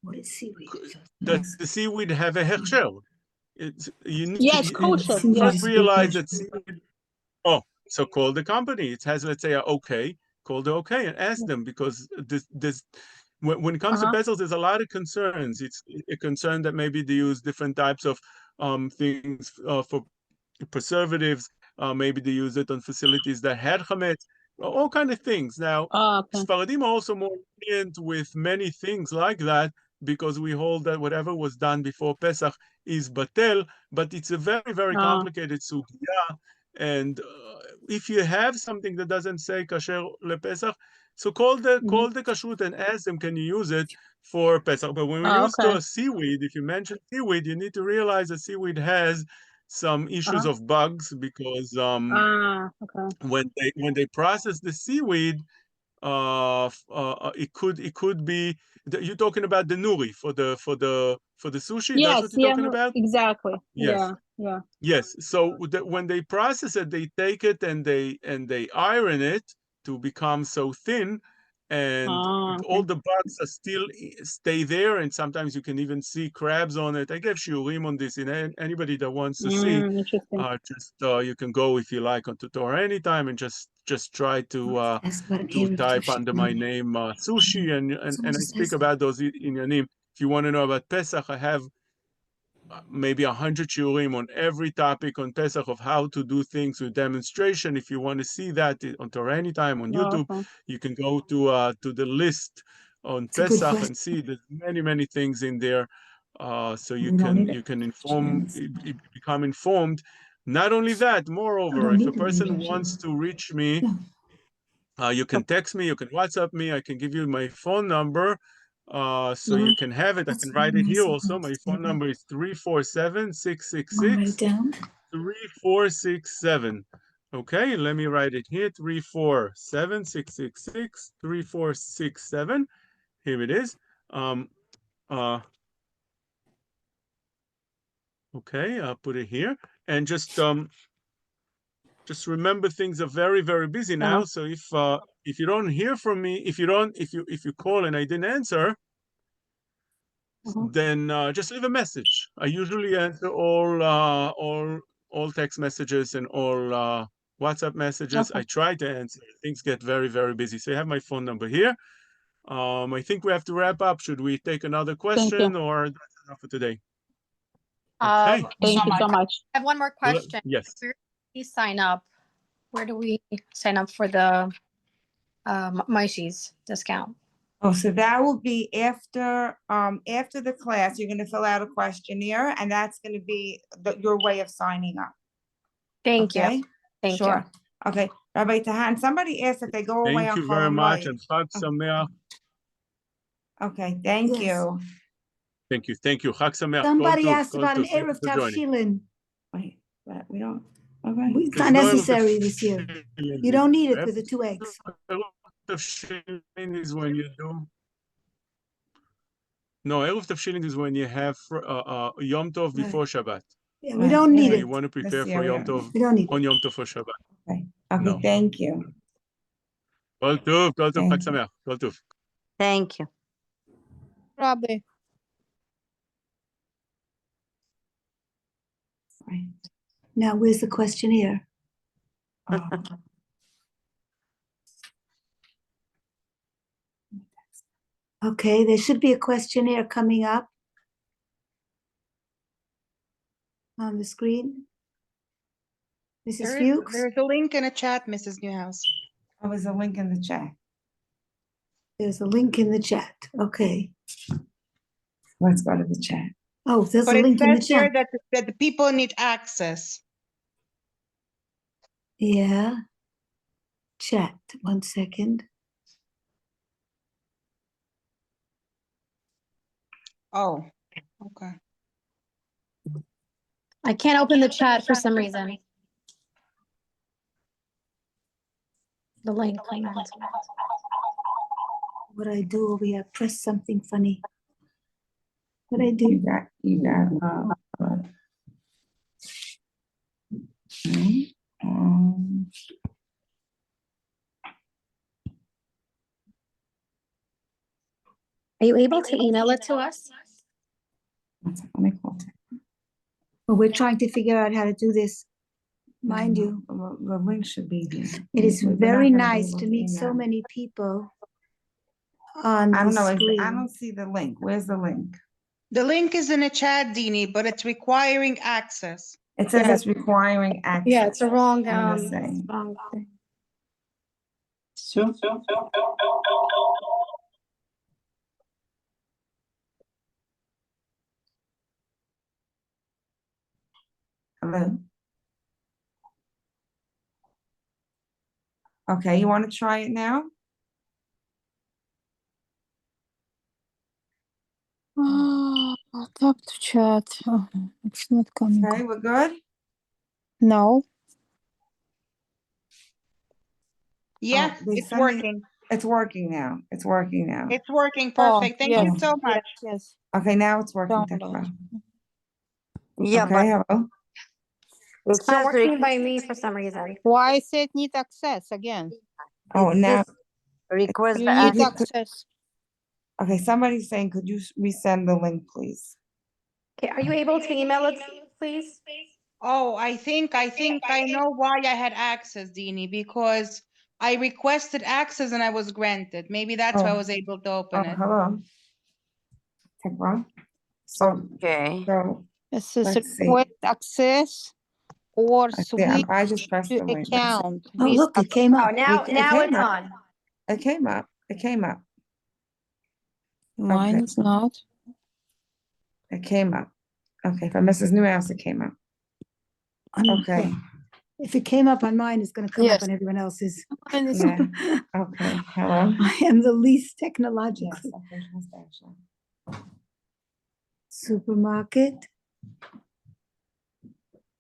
What is seaweed? does the seaweed have a hechsher? You need Yeah, to it's kosher. first Yeah. realize that seaweed. Oh, so call the company. It has, let's say, a okay. Call the okay and ask them, because this when it comes to pencils, there's a lot of concerns. It's a concern that maybe they use different types of things for preservatives. Maybe they use it on facilities that had chametz. All kind of things. Now, Okay. Sfaradim are also more lenient with many things like that, because we hold that whatever was done before Pesach is batel, but it's a very, very complicated sugya. And if you have something that doesn't say kasher lePesach, so call the kashrut and ask them, can you use it for Pesach? But when we use okay. to seaweed, if you mention seaweed, you need to realize that seaweed has some issues of bugs, because Okay. when they process the seaweed, it could be. You're talking about the nuri for the sushi. That's Yes, what you're talking no, about. exactly. Yes. Yeah. Yes. So when they process it, they take it and they iron it to become so thin, and all the bugs are still stay there. And sometimes you can even see crabs on it. I gave shiurim on this. Anybody that wants to see, Interesting. just you can go if you like on Tutor anytime and just try to type under my name sushi, and I speak about those in your name. If you want to know about Pesach, I have maybe 100 shiurim on every topic on Pesach of how to do things with demonstration. If you want to see that on Torah Anytime on YouTube, you can go to the list on Pesach and see there's many things in there. So you can become informed. Not only that, moreover, if a person wants to reach me, you can text me, you can WhatsApp me, I can give you my phone number. So you can have it. I can write it here also. My phone number is 347-666-3467. Okay, let me write it here. 347-666-3467. Here it is. Okay, I'll put it here. And just remember, things are very busy now. So if you don't hear from me, if you call and I didn't answer, then just leave a message. I usually answer all text messages and all WhatsApp messages. I try to answer. Things get very, very busy. So you have my phone number here. I think we have to wrap up. Should we take another question or that's enough for today? Okay. Thank you so much. I have one more question. Yes. Where do we sign up? Where do we sign up for the Maishi's discount? Oh, so that will be after the class, you're gonna fill out a questionnaire, and that's gonna be your way of signing up. Thank Okay? you. Thank Sure. Okay, Rabbi Tahan, somebody asked if they go away Thank on you very much and Chol Chag Sameach. Okay, thank Yes. you. Thank you. Thank you. Chag Sameach. Somebody Kol Tov, asked Kol about an Tov. Thank you Erev for joining. Tavshilin. Wait, but we don't, okay. It's There's not no Erev necessary this year. Tavshilin You don't this need it year. with the 2 eggs. Erev Tavshilin is when you do. No, Erev Tavshilin is when you have Yom Tov before Shabbat. Yeah, we don't need So it. you want to prepare This for year, Yom Tov We don't need on it. Yom Tov for Shabbat. Okay, okay, No. thank you. Kol Tov, Kol Tov. Thank Chag Sameach. Kol Tov. Thank you. Rabbi. Right. Now, where's the questionnaire? Okay, there should be a questionnaire coming up on the screen. Mrs. Fuchs? There's a link in a chat, Mrs. Newhouse. There was a link in the chat. There's a link in the chat. Okay. Let's go to the chat. Oh, there's But a it link in the says here chat. that the people need access. Yeah. Chat. 1 second. Oh, okay. I can't open the chat for some reason. The link. What I do over here, press something funny. What I You do? got, okay, Are you able to email it to us? one second, let me call it. Well, we're trying to figure out how to do this. Mind you, The link should be here. it is We're not very gonna be nice able to meet so email. many people on I don't the know, screen. I don't see the link. Where's the link? The link is in a chat, Dini, but it's requiring access. It says Yeah. it's requiring access. Yeah, it's a wrong, I'm just saying. wrong thing. Hello? Okay, you want to try it now? Oh, tap to chat. Oh, it's not coming. Okay, we're good? No. Yeah, they it's sent me- working. It's working now. It's working now. It's working Oh, perfect. Thank yes, you so much. Yes. Okay, now it's working. Download. Yeah, Okay, but hello? it It's not says working by me for some reason. Why is it need access again? Oh, it now, says request You the need access. access. okay, somebody's saying, could you resend the link, please? Okay, are you able to email it, please? Oh, I think I know why I had access, Dini, because I requested access and I was granted. Maybe that's why I Oh. was able to Oh, open it. hello? Take one. So, Okay. so, It says Let's see. request access or I see, switch I just pressed to the link. Let's see. account. Oh, with look, it came Oh, up. now It it's came up. on. It came up. It came up. Mine okay. is not. It came up. Okay, for Mrs. Newhouse, it came up. Okay, If it came up on mine, it's going to come Yes. up on everyone else's. Mine is yeah, okay, hello? I am the least technological. Yes, okay, what's the action? Supermarket.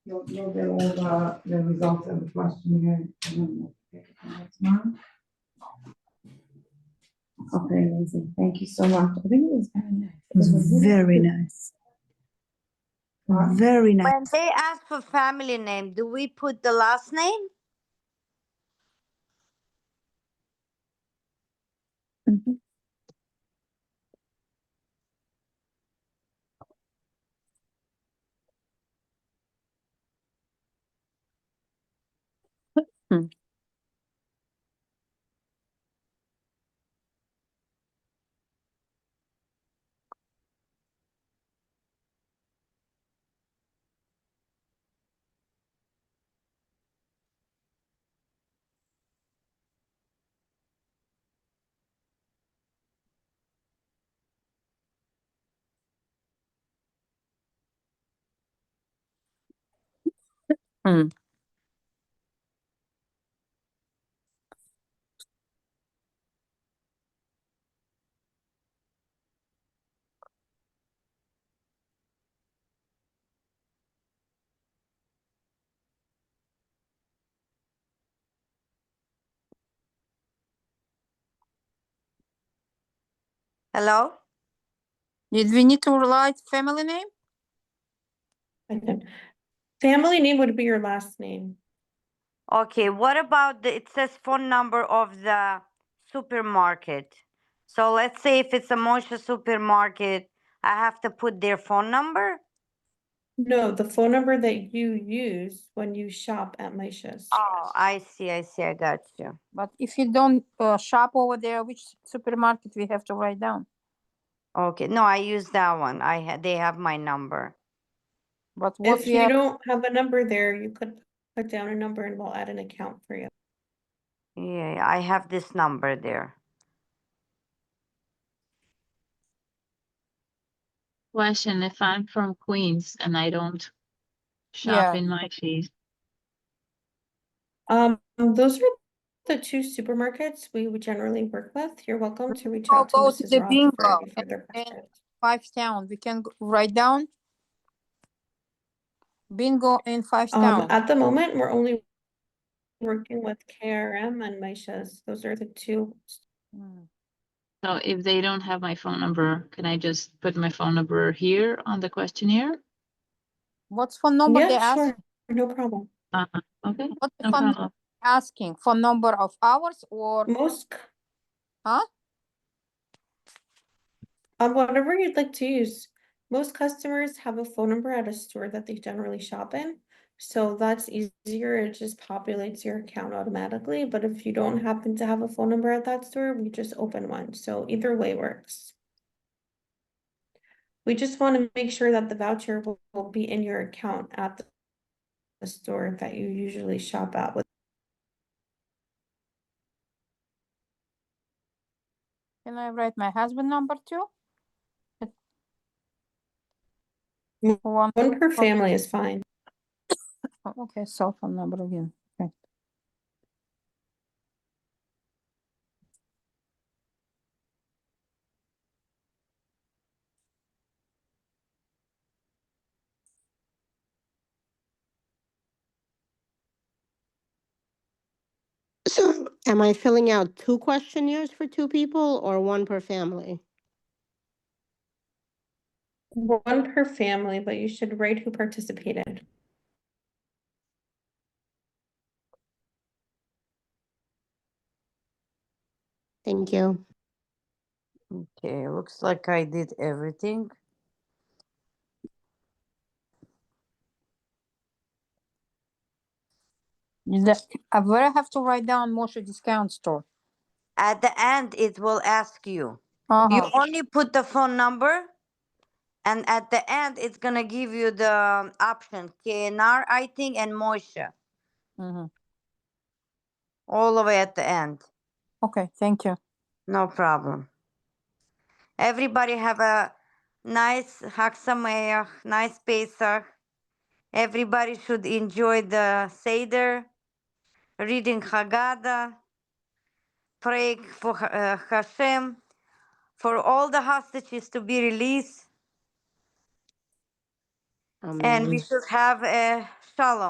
You'll get all the results of the questionnaire. And then we'll pick it the next month. Okay, amazing, thank you so much. I think it was very nice. It was very nice. Huh? Very nice. When they ask for family name, do we put the last name? Mhm. Hmm. Hmm. Hello? Did we need to write family name? Family name would be your last name. Okay, what about it says phone number of the supermarket. So let's say if it's a Moshe supermarket, I have to put their phone number? No, the phone number that you use when you shop at Maisha's. Oh, I see, I got you. But if you don't shop over there, which supermarket we have to write down? Okay, no, I use that one. They have my number. But what If we you have, don't have a number there, you could put down a number and we'll add an account for you. Yeah, I have this number there. Question, if I'm from Queens and I don't shop yeah, in my fees. Those are the two supermarkets we would generally work with. You're welcome to reach I'll out to go to Mrs. the Roth for bingo any further and questions. 5 town. We can write down bingo in 5 town. At the moment, we're only working with KRM and Maisha's. Those are the two. Hmm. So if they don't have my phone number, can I just put my phone number here on the questionnaire? What's phone number they Yeah, ask? sure. No problem. Okay, What's the no phone problem. asking? Phone number of hours or Most, huh? whatever you'd like to use. Most customers have a phone number at a store that they generally shop in. So that's easier. It just populates your account automatically. But if you don't happen to have a phone number at that store, we just open one. So either way works. We just want to make sure that the voucher will be in your account at the store that you usually shop at with. Can I write my husband number too? One per family is fine. Oh, okay, cell phone number again. Okay. So am I filling out 2 questionnaires for 2 people or 1 per family? One per family, but you should write who participated. Thank you. Okay, looks like I did everything. I will have to write down Moshe discount store. At the end, it will ask you. Uh-huh. You only put the phone number, and at the end, it's gonna give you the option KNR, I think, and Moshe. Mm-hmm. All the way at the end. Okay, thank you. No problem. Everybody have a nice Chag Sameach, nice Pesach. Everybody should enjoy the Seder, reading Haggadah, praying for Hashem, for all the hostages to be released. Amen. And we should have a shalom.